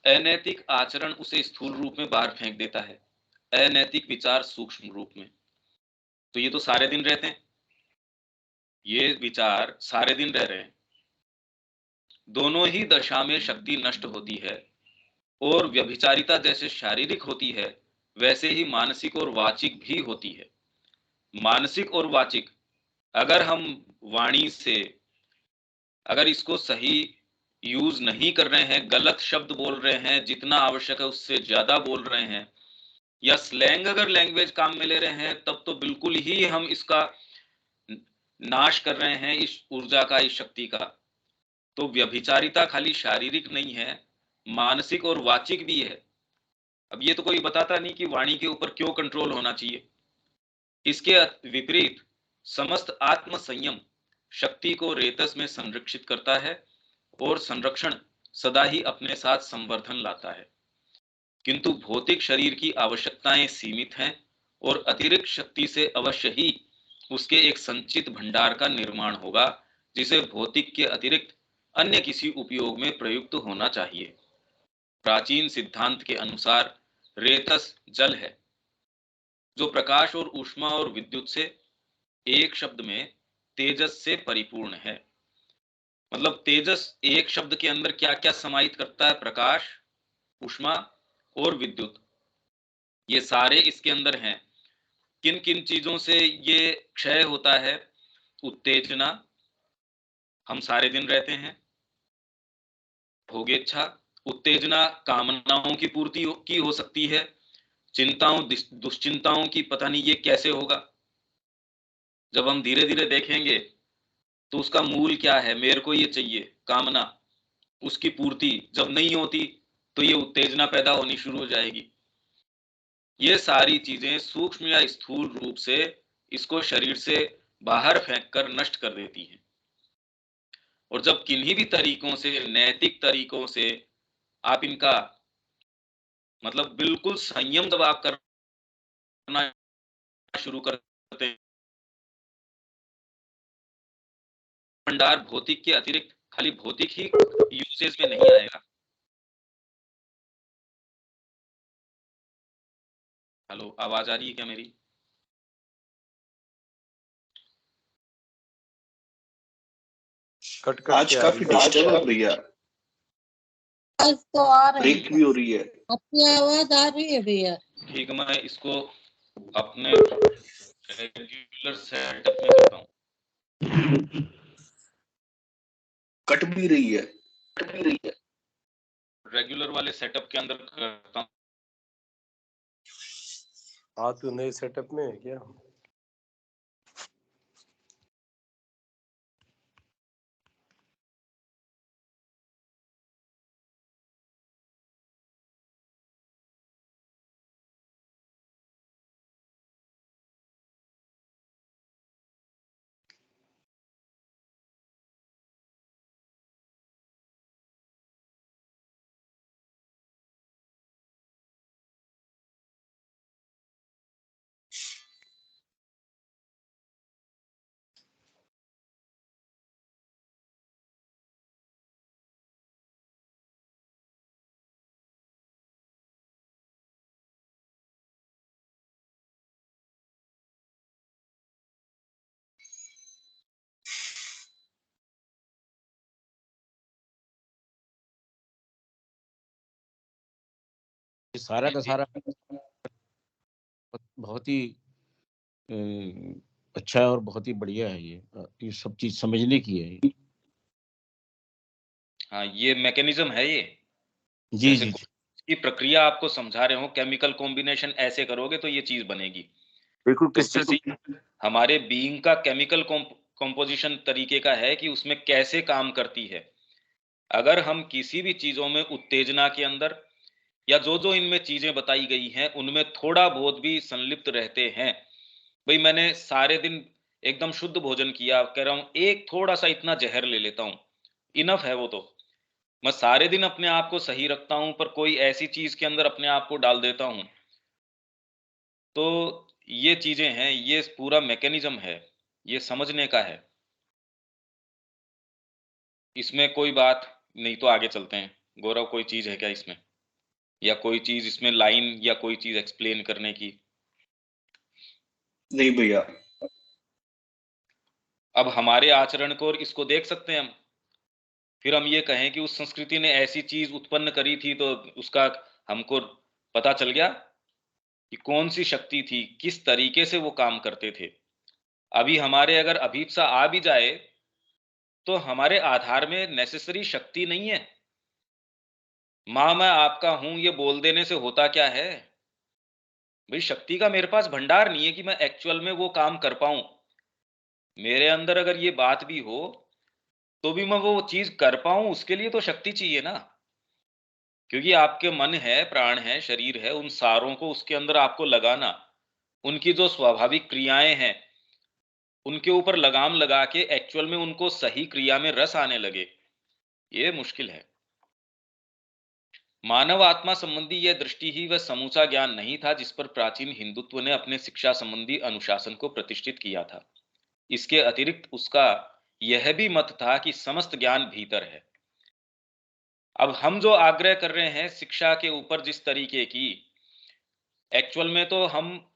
अनैतिक आचरण उसे स्थूल रूप में बाहर फेंक देता है, अनैतिक विचार सूक्ष्म रूप में। तो ये तो सारे दिन रहते हैं, ये विचार सारे दिन रह रहे हैं। दोनों ही दशा में शक्ति नष्ट होती है, और व्यभिचारिता जैसे शारीरिक होती है, वैसे ही मानसिक और वाचिक भी होती है। मानसिक और वाचिक, अगर हम वाणी से अगर इसको सही यूज नहीं कर रहे हैं, गलत शब्द बोल रहे हैं, जितना आवश्यक है उससे ज्यादा बोल रहे हैं, या स्लैंग अगर लैंग्वेज काम में ले रहे हैं, तब तो बिल्कुल ही हम इसका नाश कर रहे हैं, इस ऊर्जा का, इस शक्ति का। तो व्यभिचारिता खाली शारीरिक नहीं है, मानसिक और वाचिक भी है। अब ये तो कोई बताता नहीं कि वाणी के ऊपर क्यों कंट्रोल होना चाहिए। इसके विपरीत समस्त आत्म संयम शक्ति को रेतस में संरक्षित करता है, और संरक्षण सदा ही अपने साथ संवर्धन लाता है। किंतु भौतिक शरीर की आवश्यकताएं सीमित हैं, और अतिरिक्त शक्ति से अवश्य ही उसके एक संचित भंडार का निर्माण होगा, जिसे भौतिक के अतिरिक्त अन्य किसी उपयोग में प्रयुक्त होना चाहिए। प्राचीन सिद्धांत के अनुसार रेतस जल है, जो प्रकाश और ऊष्मा और विद्युत से, एक शब्द में तेजस से परिपूर्ण है। मतलब तेजस एक शब्द के अंदर क्या क्या समाहित करता है? प्रकाश, ऊष्मा और विद्युत, ये सारे इसके अंदर हैं। किन किन चीजों से ये क्षय होता है? उत्तेजना, हम सारे दिन रहते हैं। भोगेच्छा, उत्तेजना कामनाओं की पूर्ति की हो सकती है, चिंताओं, दुश्चिंताओं की पता नहीं ये कैसे होगा। जब हम धीरे धीरे देखेंगे तो उसका मूल क्या है? मेरे को ये चाहिए, कामना, उसकी पूर्ति जब नहीं होती तो ये उत्तेजना पैदा होनी शुरू हो जाएगी। ये सारी चीजें सूक्ष्म या स्थूल रूप से इसको शरीर से बाहर फेंककर नष्ट कर देती हैं। और जब किन्हीं भी तरीकों से, नैतिक तरीकों से आप इनका मतलब बिल्कुल संयम जब आप करना शुरू करते हैं, भंडार भौतिक के अतिरिक्त खाली भौतिक ही यूसेज में नहीं आएगा। हेलो, आवाज आ रही है क्या मेरी? कट कट आज के आ काफी रही है। डिस्टर्ब है भैया, आज तो आ रही ब्रेक भी हो रही है। आपकी आवाज आ रही है भैया। ठीक है, मैं इसको अपने रेगुलर सेटअप में करता हूँ। कट भी रही है। रेगुलर वाले सेटअप के अंदर करता हूँ। हाँ, तो नए सेटअप में है क्या? ये सारा का सारा बहुत ही अच्छा है और बहुत ही बढ़िया है ये सब चीज समझने की है। हाँ, ये मैकेनिज्म है ये। जी जैसे जी जी की प्रक्रिया आपको समझा रहे हो, केमिकल कॉम्बिनेशन ऐसे करोगे तो ये चीज बनेगी। बिल्कुल तो क्रिस्टल जैसे हमारे बीइंग का केमिकल कंपोजिशन तरीके का है कि उसमें कैसे काम करती है। अगर हम किसी भी चीजों में उत्तेजना के अंदर या जो जो इनमें चीजें बताई गई हैं उनमें थोड़ा बहुत भी संलिप्त रहते हैं, भाई मैंने सारे दिन एकदम शुद्ध भोजन किया, कह रहा हूं एक थोड़ा सा इतना जहर ले लेता हूं, इनफ है वो, तो मैं सारे दिन अपने आप को सही रखता हूं, पर कोई ऐसी चीज के अंदर अपने आप को डाल देता हूं, तो ये चीजें हैं, ये पूरा मैकेनिज्म है, ये समझने का है। इसमें कोई बात नहीं तो आगे चलते हैं। गौरव, कोई चीज है क्या इसमें, या कोई चीज इसमें लाइन या कोई चीज एक्सप्लेन करने की? नहीं भैया। अब हमारे आचरण को और इसको देख सकते हैं हम, फिर हम ये कहें कि उस संस्कृति ने ऐसी चीज उत्पन्न करी थी, तो उसका हमको पता चल गया कि कौन सी शक्ति थी, किस तरीके से वो काम करते थे। अभी हमारे अगर अभीप्सा आ भी जाए तो हमारे आधार में नेसेसरी शक्ति नहीं है। मां मैं आपका हूं ये बोल देने से होता क्या है भाई, शक्ति का मेरे पास भंडार नहीं है कि मैं एक्चुअल में वो काम कर पाऊं। मेरे अंदर अगर ये बात भी हो तो भी मैं वो चीज कर पाऊं, उसके लिए तो शक्ति चाहिए ना। क्योंकि आपके मन है, प्राण है, शरीर है, उन सारों को उसके अंदर आपको लगाना, उनकी जो स्वाभाविक क्रियाएं हैं उनके ऊपर लगाम लगा के एक्चुअल में उनको सही क्रिया में रस आने लगे, ये मुश्किल है। मानव आत्मा संबंधी यह दृष्टि ही वह समूचा ज्ञान नहीं था जिस पर प्राचीन हिंदुत्व ने अपने शिक्षा संबंधी अनुशासन को प्रतिष्ठित किया था। इसके अतिरिक्त उसका यह भी मत था कि समस्त ज्ञान भीतर है। अब हम जो आग्रह कर रहे हैं शिक्षा के ऊपर जिस तरीके की, एक्चुअल में तो हम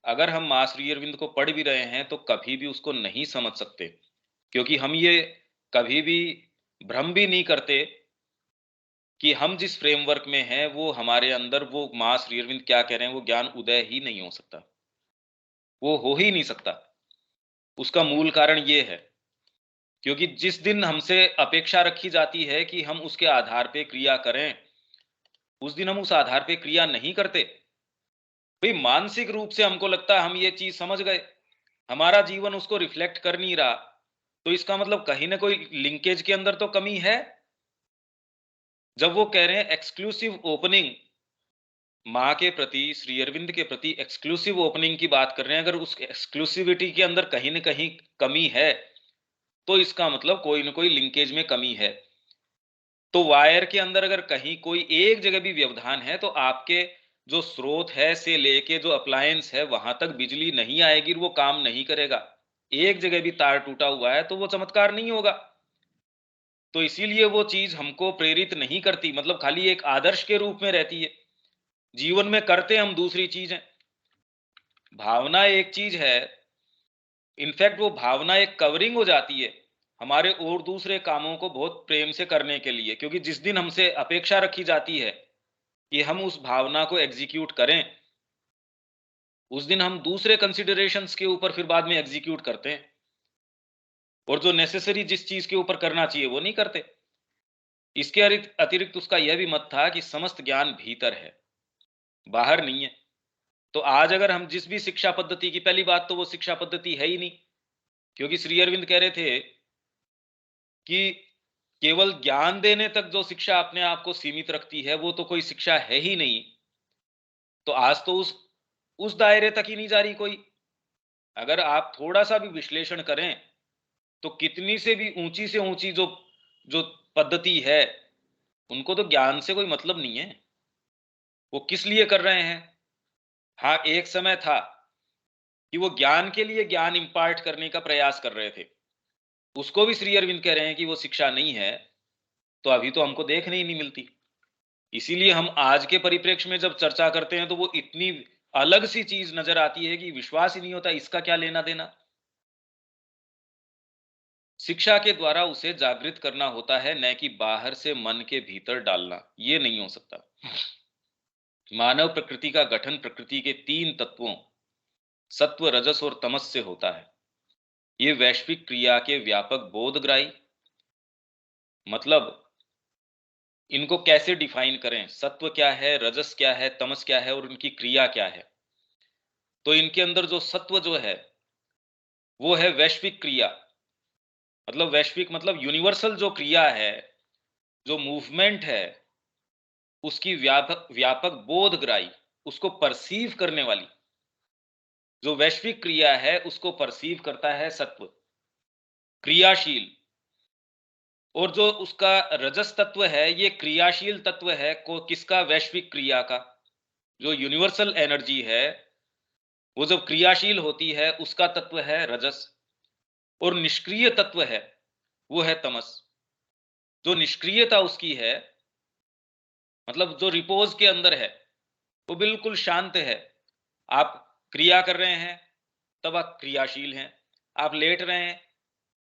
अगर हम मां श्री अरविंद को पढ़ भी रहे हैं तो कभी भी उसको नहीं समझ सकते, क्योंकि हम ये कभी भी भ्रम भी नहीं करते कि हम जिस फ्रेमवर्क में हैं वो हमारे अंदर वो मां श्री अरविंद क्या कह रहे हैं वो ज्ञान उदय ही नहीं हो सकता, वो हो ही नहीं सकता। उसका मूल कारण ये है क्योंकि जिस दिन हमसे अपेक्षा रखी जाती है कि हम उसके आधार पे क्रिया करें, उस दिन हम उस आधार पे क्रिया नहीं करते। भाई मानसिक रूप से हमको लगता है हम ये चीज समझ गए, हमारा जीवन उसको रिफ्लेक्ट कर नहीं रहा, तो इसका मतलब कहीं ना कोई लिंकेज के अंदर तो कमी है। जब वो कह रहे हैं एक्सक्लूसिव ओपनिंग, माँ के प्रति, श्री अरविंद के प्रति एक्सक्लूसिव ओपनिंग की बात कर रहे हैं, अगर उस एक्सक्लूसिविटी के अंदर कहीं ना कहीं कमी है तो इसका मतलब कोई ना कोई लिंकेज में कमी है। तो वायर के अंदर अगर कहीं कोई एक जगह भी व्यवधान है तो आपके जो स्रोत है से लेके जो अप्लायंस है वहां तक बिजली नहीं आएगी, वो काम नहीं करेगा। एक जगह भी तार टूटा हुआ है तो वो चमत्कार नहीं होगा। तो इसीलिए वो चीज हमको प्रेरित नहीं करती, मतलब खाली एक आदर्श के रूप में रहती है। जीवन में करते हम दूसरी चीज है। भावना एक चीज है, इनफैक्ट वो भावना एक कवरिंग हो जाती है हमारे और दूसरे कामों को बहुत प्रेम से करने के लिए, क्योंकि जिस दिन हमसे अपेक्षा रखी जाती है कि हम उस भावना को एग्जीक्यूट करें, उस दिन हम दूसरे कंसिडरेशंस के ऊपर फिर बाद में एग्जीक्यूट करते हैं, और जो नेसेसरी जिस चीज के ऊपर करना चाहिए वो नहीं करते। इसके अतिरिक्त उसका यह भी मत था कि समस्त ज्ञान भीतर है, बाहर नहीं है। तो आज अगर हम जिस भी शिक्षा पद्धति की, पहली बात तो वो शिक्षा पद्धति है ही नहीं, क्योंकि श्री अरविंद कह रहे थे कि केवल ज्ञान देने तक जो शिक्षा अपने आप को सीमित रखती है वो तो कोई शिक्षा है ही नहीं। तो आज तो उस दायरे तक ही नहीं जा रही कोई। अगर आप थोड़ा सा भी विश्लेषण करें तो कितनी से भी ऊंची से ऊंची जो जो पद्धति है उनको तो ज्ञान से कोई मतलब नहीं है, वो किस लिए कर रहे हैं। हाँ, एक समय था कि वो ज्ञान के लिए ज्ञान इंपार्ट करने का प्रयास कर रहे थे, उसको भी श्री अरविंद कह रहे हैं कि वो शिक्षा नहीं है, तो अभी तो हमको देखने ही नहीं मिलती। इसीलिए हम आज के परिप्रेक्ष्य में जब चर्चा करते हैं तो वो इतनी अलग सी चीज नजर आती है कि विश्वास ही नहीं होता, इसका क्या लेना देना। शिक्षा के द्वारा उसे जागृत करना होता है, न कि बाहर से मन के भीतर डालना। ये नहीं हो सकता। मानव प्रकृति का गठन प्रकृति के 3 तत्वों सत्व, रजस और तमस से होता है। ये वैश्विक क्रिया के व्यापक बोधग्राही, मतलब इनको कैसे डिफाइन करें, सत्व क्या है, रजस क्या है, तमस क्या है और उनकी क्रिया क्या है। तो इनके अंदर जो सत्व जो है वो है वैश्विक क्रिया, मतलब वैश्विक मतलब यूनिवर्सल जो क्रिया है, जो मूवमेंट है, उसकी व्यापक व्यापक बोधग्राही, उसको परसीव करने वाली जो वैश्विक क्रिया है उसको परसीव करता है सत्व, क्रियाशील। और जो उसका रजस तत्व है ये क्रियाशील तत्व है को किसका, वैश्विक क्रिया का। जो यूनिवर्सल एनर्जी है वो जब क्रियाशील होती है उसका तत्व है रजस, और निष्क्रिय तत्व है वो है तमस। जो निष्क्रियता उसकी है, मतलब जो रिपोज के अंदर है, वो बिल्कुल शांत है। आप क्रिया कर रहे हैं तब आप क्रियाशील हैं, आप लेट रहे हैं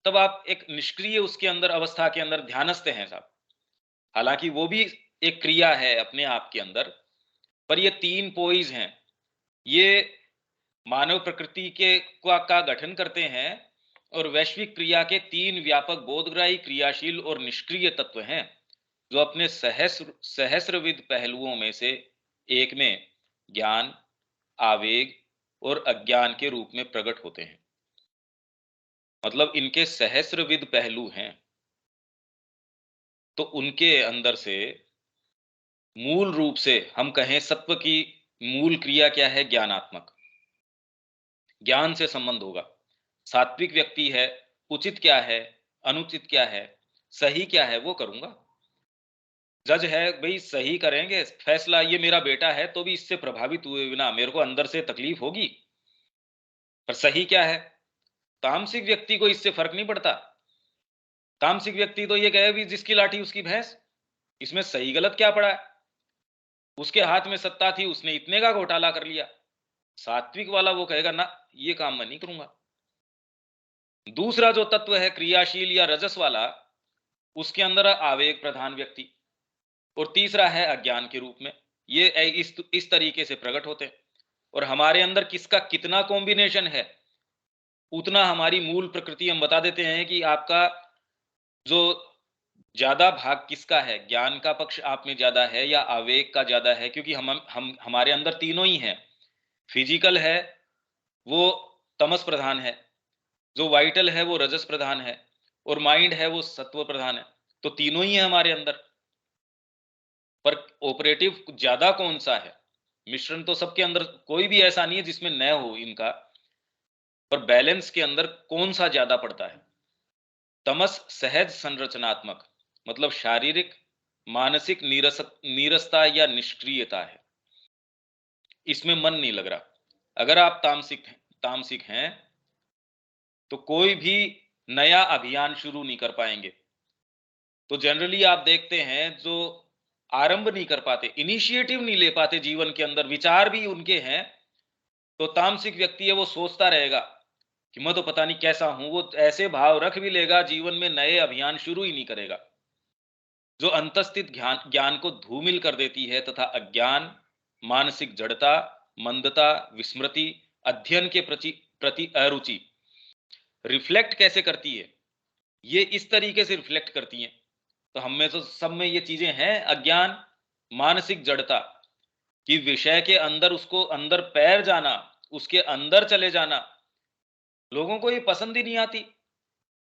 तब आप एक निष्क्रिय उसके अंदर अवस्था के अंदर ध्यानस्थ हैं साहब। हालांकि वो भी एक क्रिया है अपने आप के अंदर, पर ये 3 पोइज हैं, ये मानव प्रकृति के का गठन करते हैं और वैश्विक क्रिया के 3 व्यापक बोधग्राही, क्रियाशील और निष्क्रिय तत्व हैं जो अपने सहस्रविध पहलुओं में से एक में ज्ञान, आवेग और अज्ञान के रूप में प्रकट होते हैं। मतलब इनके सहस्रविध पहलू हैं, तो उनके अंदर से मूल रूप से हम कहें सत्व की मूल क्रिया क्या है, ज्ञानात्मक, ज्ञान से संबंध होगा। सात्विक व्यक्ति है, उचित क्या है, अनुचित क्या है, सही क्या है वो करूंगा। जज है भाई, सही करेंगे फैसला, ये मेरा बेटा है तो भी इससे प्रभावित हुए बिना मेरे को अंदर से तकलीफ होगी, पर सही क्या है। तामसिक व्यक्ति को इससे फर्क नहीं पड़ता। तामसिक व्यक्ति तो ये कहे भी जिसकी लाठी उसकी भैंस, इसमें सही गलत क्या पड़ा है, उसके हाथ में सत्ता थी उसने इतने का घोटाला कर लिया। सात्विक वाला वो कहेगा ना, ये काम मैं नहीं करूंगा। दूसरा जो तत्व है क्रियाशील या रजस वाला, उसके अंदर आवेग प्रधान व्यक्ति, और तीसरा है अज्ञान के रूप में। ये इस तरीके से प्रकट होते हैं। और हमारे अंदर किसका कितना कॉम्बिनेशन है उतना हमारी मूल प्रकृति हम बता देते हैं कि आपका जो ज्यादा भाग किसका है, ज्ञान का पक्ष आप में ज्यादा है या आवेग का ज्यादा है, क्योंकि हम हमारे अंदर तीनों ही हैं। फिजिकल है वो तमस प्रधान है, जो वाइटल है वो रजस प्रधान है, और माइंड है वो सत्व प्रधान है। तो तीनों ही है हमारे अंदर, पर ऑपरेटिव ज्यादा कौन सा है। मिश्रण तो सबके अंदर, कोई भी ऐसा नहीं है जिसमें न हो इनका, पर बैलेंस के अंदर कौन सा ज्यादा पड़ता है। तमस सहज संरचनात्मक, मतलब शारीरिक मानसिक नीरसता या निष्क्रियता है, इसमें मन नहीं लग रहा। अगर आप तामसिक हैं तो कोई भी नया अभियान शुरू नहीं कर पाएंगे। तो जनरली आप देखते हैं जो आरंभ नहीं कर पाते, इनिशिएटिव नहीं ले पाते जीवन के अंदर, विचार भी उनके हैं, तो तामसिक व्यक्ति है वो सोचता रहेगा कि मैं तो पता नहीं कैसा हूं, वो ऐसे भाव रख भी लेगा, जीवन में नए अभियान शुरू ही नहीं करेगा। जो अंतस्थित ज्ञान को धूमिल कर देती है तथा अज्ञान, मानसिक जड़ता, मंदता, विस्मृति, अध्ययन के प्रति अरुचि रिफ्लेक्ट कैसे करती है, ये इस तरीके से रिफ्लेक्ट करती हैं। तो हम में तो सब में ये चीजें हैं, अज्ञान, मानसिक जड़ता, कि विषय के अंदर उसको अंदर पैर जाना, उसके अंदर चले जाना। लोगों को ये पसंद ही नहीं आती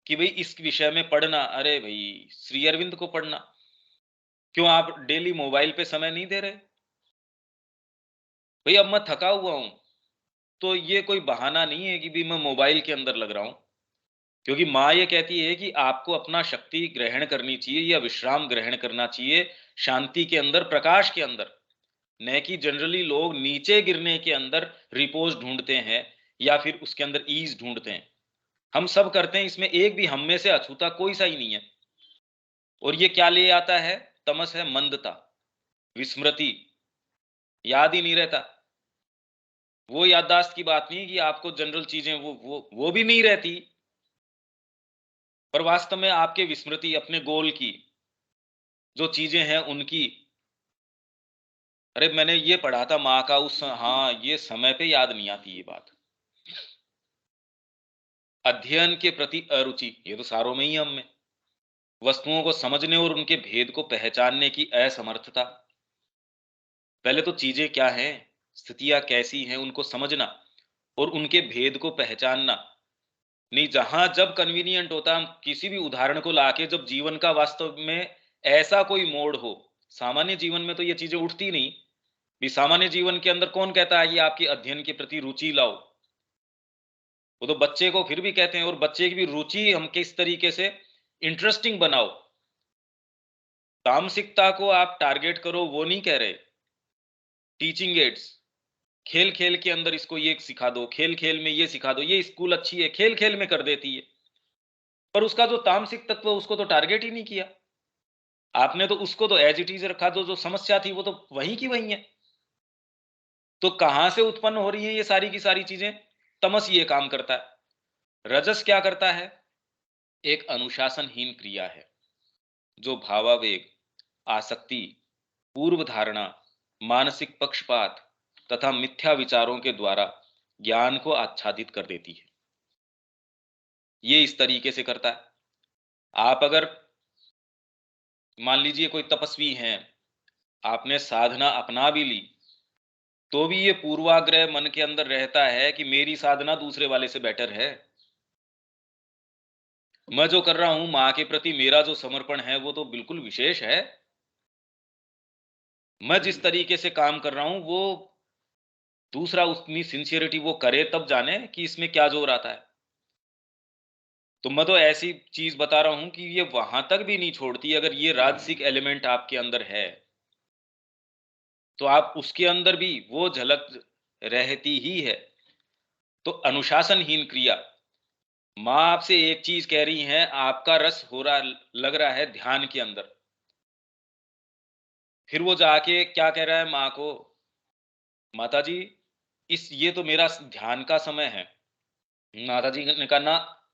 कि भाई इस विषय में पढ़ना, अरे भाई श्री अरविंद को पढ़ना, क्यों आप डेली मोबाइल पे समय नहीं दे रहे। भाई अब मैं थका हुआ हूं, तो ये कोई बहाना नहीं है कि भी मैं मोबाइल के अंदर लग रहा हूं, क्योंकि माँ ये कहती है कि आपको अपना शक्ति ग्रहण करनी चाहिए या विश्राम ग्रहण करना चाहिए शांति के अंदर, प्रकाश के अंदर, न कि जनरली लोग नीचे गिरने के अंदर रिपोज ढूंढते हैं या फिर उसके अंदर ईज ढूंढते हैं। हम सब करते हैं, इसमें एक भी हम में से अछूता कोई सा ही नहीं है। और ये क्या ले आता है, तमस है मंदता, विस्मृति, याद ही नहीं रहता। वो याददाश्त की बात नहीं कि आपको जनरल चीजें वो भी नहीं रहती, पर वास्तव में आपके विस्मृति, अपने गोल की जो चीजें हैं उनकी अरे मैंने ये पढ़ा था माँ का उस, हाँ ये समय पे याद नहीं आती ये बात। अध्ययन के प्रति अरुचि, ये तो सारों में ही हम में। वस्तुओं को समझने और उनके भेद को पहचानने की असमर्थता। पहले तो चीजें क्या हैं, स्थितियां कैसी हैं, उनको समझना और उनके भेद को पहचानना। नहीं, जहां जब कन्वीनियंट होता हम किसी भी उदाहरण को लाके, जब जीवन का वास्तव में ऐसा कोई मोड़ हो, सामान्य जीवन में तो ये चीजें उठती नहीं भी। सामान्य जीवन के अंदर कौन कहता है ये आपकी अध्ययन के प्रति रुचि लाओ? वो तो बच्चे को फिर भी कहते हैं, और बच्चे की भी रुचि हम किस तरीके से इंटरेस्टिंग बनाओ। तामसिकता को आप टारगेट करो वो नहीं कह रहे। टीचिंग एड्स, खेल खेल के अंदर इसको ये सिखा दो, खेल खेल में ये सिखा दो, ये स्कूल अच्छी है, खेल खेल में कर देती है। पर उसका जो तामसिक तत्व उसको तो टारगेट ही नहीं किया आपने, तो उसको तो एज इट इज रखा। जो समस्या थी वो तो वहीं की वहीं है। तो कहां से उत्पन्न हो रही है ये सारी की सारी चीजें? तमस ये काम करता है। रजस क्या करता है? एक अनुशासनहीन क्रिया है जो भावावेग, आसक्ति, पूर्व धारणा, मानसिक पक्षपात तथा मिथ्या विचारों के द्वारा ज्ञान को आच्छादित कर देती है। ये इस तरीके से करता है। आप अगर मान लीजिए कोई तपस्वी हैं, आपने साधना अपना भी ली, तो भी ये पूर्वाग्रह मन के अंदर रहता है कि मेरी साधना दूसरे वाले से बेटर है। मैं जो कर रहा हूं मां के प्रति मेरा जो समर्पण है वो तो बिल्कुल विशेष है। मैं जिस तरीके से काम कर रहा हूं वो दूसरा उतनी सिंसियरिटी वो करे तब जाने कि इसमें क्या जोर आता है। तो मैं तो ऐसी चीज बता रहा हूं कि ये वहां तक भी नहीं छोड़ती। अगर ये राजसिक एलिमेंट आपके अंदर है तो आप उसके अंदर भी वो झलक रहती ही है। तो अनुशासनहीन क्रिया, मां आपसे एक चीज कह रही है, आपका रस हो रहा लग रहा है ध्यान के अंदर, फिर वो जाके क्या कह रहा है मां को, माता जी ये तो मेरा ध्यान का समय है। माता जी ने कहा ना,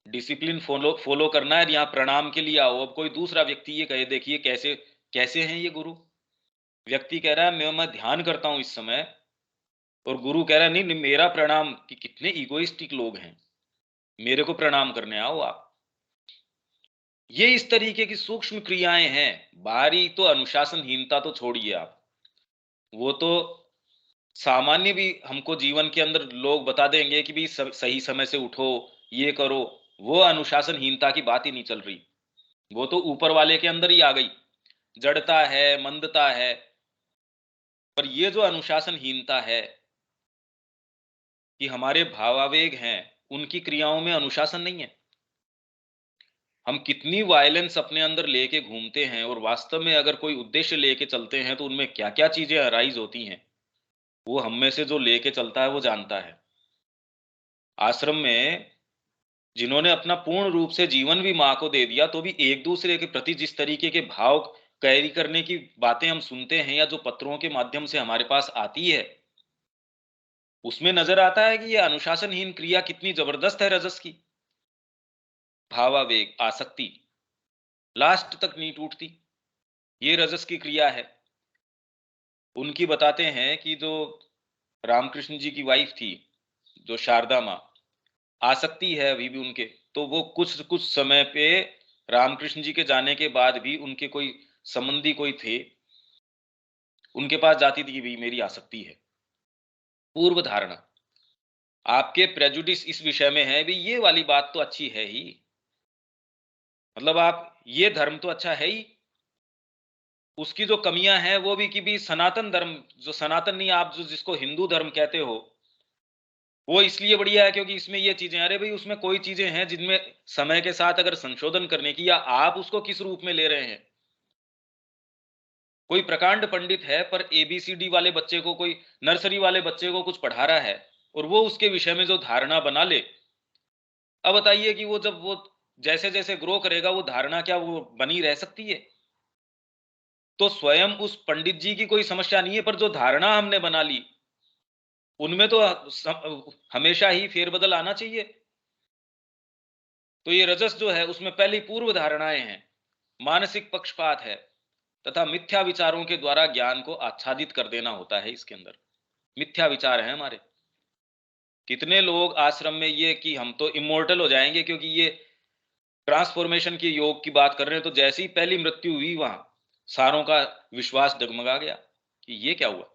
डिसिप्लिन फॉलो फॉलो करना है, यहाँ प्रणाम के लिए आओ। अब कोई दूसरा व्यक्ति ये कहे देखिए कैसे कैसे हैं ये गुरु। व्यक्ति कह रहा है मैं ध्यान करता हूं इस समय, और गुरु कह रहा है नहीं, नहीं मेरा प्रणाम। कि कितने इगोइस्टिक लोग हैं, मेरे को प्रणाम करने आओ आप। ये इस तरीके की सूक्ष्म क्रियाएं हैं। बाहरी तो अनुशासनहीनता तो छोड़िए आप, वो तो सामान्य भी हमको जीवन के अंदर लोग बता देंगे कि भी सही समय से उठो, ये करो। वो अनुशासनहीनता की बात ही नहीं चल रही, वो तो ऊपर वाले के अंदर ही आ गई। जड़ता है, मंदता है। पर ये जो अनुशासनहीनता है कि हमारे भावावेग हैं, उनकी क्रियाओं में अनुशासन नहीं है। हम कितनी वायलेंस अपने अंदर लेके घूमते हैं, और वास्तव में अगर कोई उद्देश्य लेके चलते हैं तो उनमें क्या क्या चीजें अराइज होती हैं, वो हम में से जो लेके चलता है वो जानता है। आश्रम में जिन्होंने अपना पूर्ण रूप से जीवन भी मां को दे दिया, तो भी एक दूसरे के प्रति जिस तरीके के भाव कैरी करने की बातें हम सुनते हैं, या जो पत्रों के माध्यम से हमारे पास आती है, उसमें नजर आता है कि ये अनुशासनहीन क्रिया कितनी जबरदस्त है रजस की। भावावेग, आसक्ति लास्ट तक नहीं टूटती, ये रजस की क्रिया है। उनकी बताते हैं कि जो रामकृष्ण जी की वाइफ थी, जो शारदा माँ, आसक्ति है अभी भी उनके। तो वो कुछ कुछ समय पे रामकृष्ण जी के जाने के बाद भी उनके कोई संबंधी कोई थे, उनके पास जाती थी कि भाई मेरी आसक्ति है। पूर्व धारणा, आपके प्रेजुडिस इस विषय में है भी, ये वाली बात तो अच्छी है ही, मतलब आप ये धर्म तो अच्छा है ही, उसकी जो कमियां हैं वो भी कि भी सनातन धर्म, जो सनातन नहीं, आप जो जिसको हिंदू धर्म कहते हो, वो इसलिए बढ़िया है क्योंकि इसमें ये चीजें। अरे भाई उसमें कोई चीजें हैं जिनमें समय के साथ अगर संशोधन करने की, या आप उसको किस रूप में ले रहे हैं। कोई प्रकांड पंडित है पर एबीसीडी वाले बच्चे को, कोई नर्सरी वाले बच्चे को कुछ पढ़ा रहा है, और वो उसके विषय में जो धारणा बना ले, अब बताइए कि वो जब वो जैसे जैसे ग्रो करेगा वो धारणा क्या वो बनी रह सकती है? तो स्वयं उस पंडित जी की कोई समस्या नहीं है, पर जो धारणा हमने बना ली उनमें तो हमेशा ही फेरबदल आना चाहिए। तो ये रजस जो है उसमें पहली पूर्व धारणाएं हैं, मानसिक पक्षपात है, तथा मिथ्या विचारों के द्वारा ज्ञान को आच्छादित कर देना होता है। इसके अंदर मिथ्या विचार हैं हमारे। कितने लोग आश्रम में ये कि हम तो इमोर्टल हो जाएंगे, क्योंकि ये ट्रांसफॉर्मेशन के योग की बात कर रहे हैं, तो जैसे ही पहली मृत्यु हुई वहां सारों का विश्वास डगमगा गया कि ये क्या हुआ।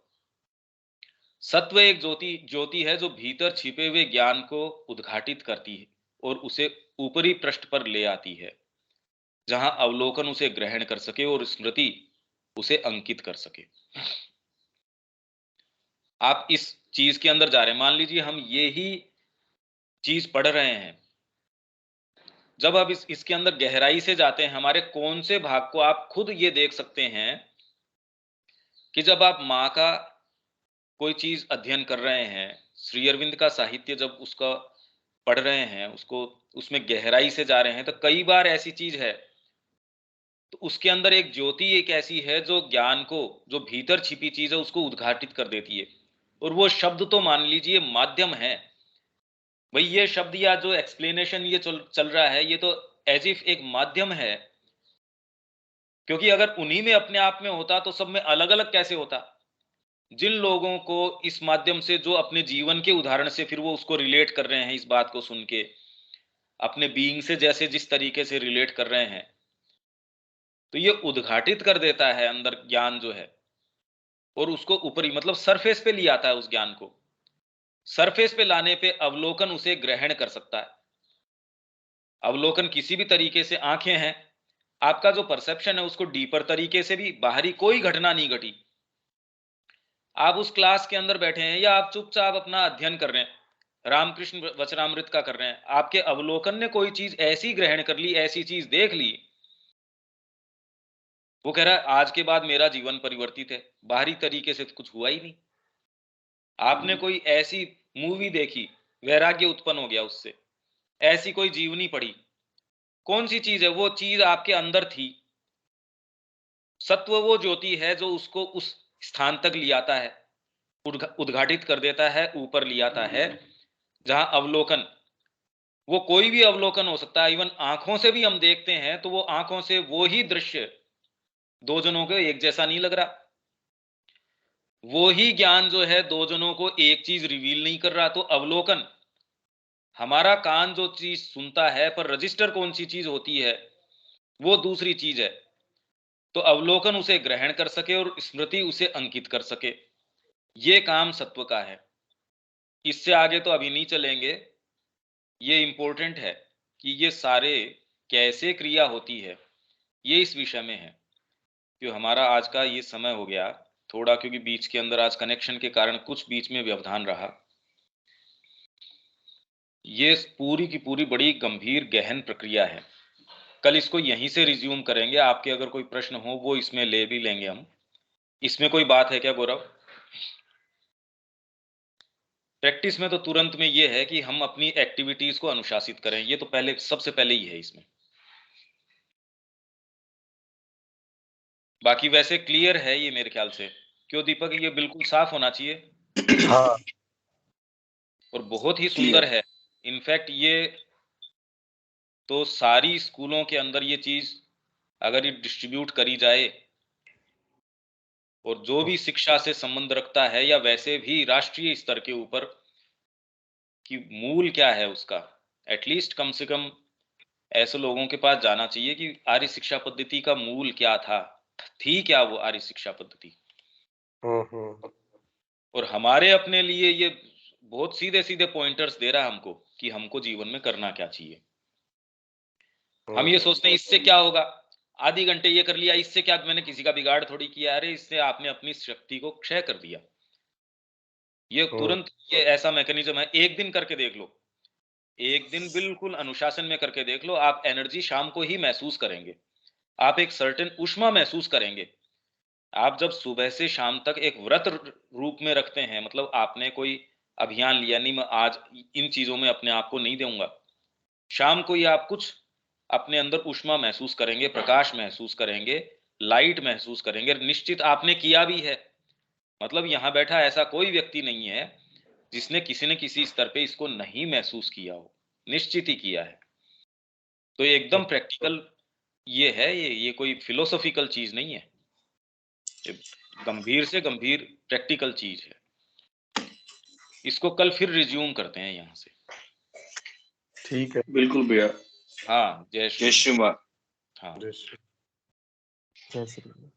सत्व एक ज्योति है जो भीतर छिपे हुए ज्ञान को उद्घाटित करती है और उसे ऊपरी पृष्ठ पर ले आती है, जहां अवलोकन उसे ग्रहण कर सके और स्मृति उसे अंकित कर सके। आप इस चीज के अंदर जा रहे हैं, मान लीजिए हम ये ही चीज पढ़ रहे हैं, जब आप इसके अंदर गहराई से जाते हैं, हमारे कौन से भाग को आप खुद ये देख सकते हैं कि जब आप माँ का कोई चीज अध्ययन कर रहे हैं, श्री अरविंद का साहित्य जब उसका पढ़ रहे हैं, उसको उसमें गहराई से जा रहे हैं, तो कई बार ऐसी चीज है तो उसके अंदर एक ज्योति एक ऐसी है जो ज्ञान को, जो भीतर छिपी चीज है उसको उद्घाटित कर देती है। और वो शब्द तो मान लीजिए माध्यम है भाई, ये शब्द या जो एक्सप्लेनेशन ये चल रहा है, ये तो एज इफ एक माध्यम है, क्योंकि अगर उन्हीं में अपने आप में होता तो सब में अलग अलग कैसे होता। जिन लोगों को इस माध्यम से, जो अपने जीवन के उदाहरण से फिर वो उसको रिलेट कर रहे हैं, इस बात को सुन के अपने बीइंग से जैसे जिस तरीके से रिलेट कर रहे हैं, तो ये उद्घाटित कर देता है अंदर ज्ञान जो है, और उसको ऊपरी मतलब सरफेस पे ले आता है। उस ज्ञान को सरफेस पे लाने पे अवलोकन उसे ग्रहण कर सकता है। अवलोकन किसी भी तरीके से, आंखें हैं, आपका जो परसेप्शन है उसको डीपर तरीके से भी, बाहरी कोई घटना नहीं घटी, आप उस क्लास के अंदर बैठे हैं या आप चुपचाप अपना अध्ययन कर रहे हैं, रामकृष्ण वचनामृत का कर रहे हैं, आपके अवलोकन ने कोई चीज ऐसी ग्रहण कर ली, ऐसी चीज देख ली, वो कह रहा है आज के बाद मेरा जीवन परिवर्तित है। बाहरी तरीके से तो कुछ हुआ ही नहीं। आपने कोई ऐसी मूवी देखी, वैराग्य उत्पन्न हो गया उससे, ऐसी कोई जीवनी पढ़ी, कौन सी चीज है वो चीज आपके अंदर थी। सत्व वो ज्योति है जो उसको उस स्थान तक ले आता है, उद्घाटित कर देता है, ऊपर ले आता है, जहां अवलोकन, वो कोई भी अवलोकन हो सकता है। इवन आंखों से भी हम देखते हैं तो वो आंखों से वो ही दृश्य दो जनों को एक जैसा नहीं लग रहा। वो ही ज्ञान जो है दो जनों को एक चीज रिवील नहीं कर रहा। तो अवलोकन, हमारा कान जो चीज सुनता है पर रजिस्टर कौन सी चीज होती है, वो दूसरी चीज है। तो अवलोकन उसे ग्रहण कर सके और स्मृति उसे अंकित कर सके, ये काम सत्व का है। इससे आगे तो अभी नहीं चलेंगे। ये इंपॉर्टेंट है कि ये सारे कैसे क्रिया होती है, ये इस विषय में है। जो हमारा आज का ये समय हो गया थोड़ा, क्योंकि बीच के अंदर आज कनेक्शन के कारण कुछ बीच में व्यवधान रहा। ये पूरी की पूरी बड़ी गंभीर गहन प्रक्रिया है। कल इसको यहीं से रिज्यूम करेंगे। आपके अगर कोई प्रश्न हो वो इसमें ले भी लेंगे हम। इसमें कोई बात है क्या गौरव? प्रैक्टिस में तो तुरंत में ये है कि हम अपनी एक्टिविटीज को अनुशासित करें, ये तो पहले सबसे पहले ही है इसमें। बाकी वैसे क्लियर है ये मेरे ख्याल से, क्यों दीपक? ये बिल्कुल साफ होना चाहिए। हाँ, और बहुत ही सुंदर है। इनफैक्ट ये तो सारी स्कूलों के अंदर ये चीज अगर ये डिस्ट्रीब्यूट करी जाए, और जो भी शिक्षा से संबंध रखता है या वैसे भी राष्ट्रीय स्तर के ऊपर, कि मूल क्या है उसका, एटलीस्ट कम से कम ऐसे लोगों के पास जाना चाहिए कि आर्य शिक्षा पद्धति का मूल क्या थी क्या वो आर्य शिक्षा पद्धति। और हमारे अपने लिए ये बहुत सीधे सीधे पॉइंटर्स दे रहा है हमको कि हमको जीवन में करना क्या चाहिए। हम ये सोचते हैं इससे क्या होगा, आधी घंटे ये कर लिया, इससे क्या, मैंने किसी का बिगाड़ थोड़ी किया। अरे इससे आपने अपनी शक्ति को क्षय कर दिया। ये तुरंत ये ऐसा मैकेनिज्म है। एक दिन करके देख लो, एक दिन बिल्कुल अनुशासन में करके देख लो, आप एनर्जी शाम को ही महसूस करेंगे। आप एक सर्टेन ऊष्मा महसूस करेंगे। आप जब सुबह से शाम तक एक व्रत रूप में रखते हैं, मतलब आपने कोई अभियान लिया, नहीं मैं आज इन चीजों में अपने आप को नहीं दूंगा, शाम को ही आप कुछ अपने अंदर ऊष्मा महसूस करेंगे, प्रकाश महसूस करेंगे, लाइट महसूस करेंगे। निश्चित आपने किया भी है, मतलब यहां बैठा ऐसा कोई व्यक्ति नहीं है जिसने किसी न किसी स्तर पे इसको नहीं महसूस किया हो, निश्चित ही किया है। तो ये एकदम प्रैक्टिकल ये है, ये कोई फिलोसॉफिकल चीज नहीं है। ये गंभीर से गंभीर प्रैक्टिकल चीज है। इसको कल फिर रिज्यूम करते हैं यहाँ से। ठीक है। बिल्कुल भैया। हाँ, जय जय श्री राम। हाँ। जय श्री जय श्री राम।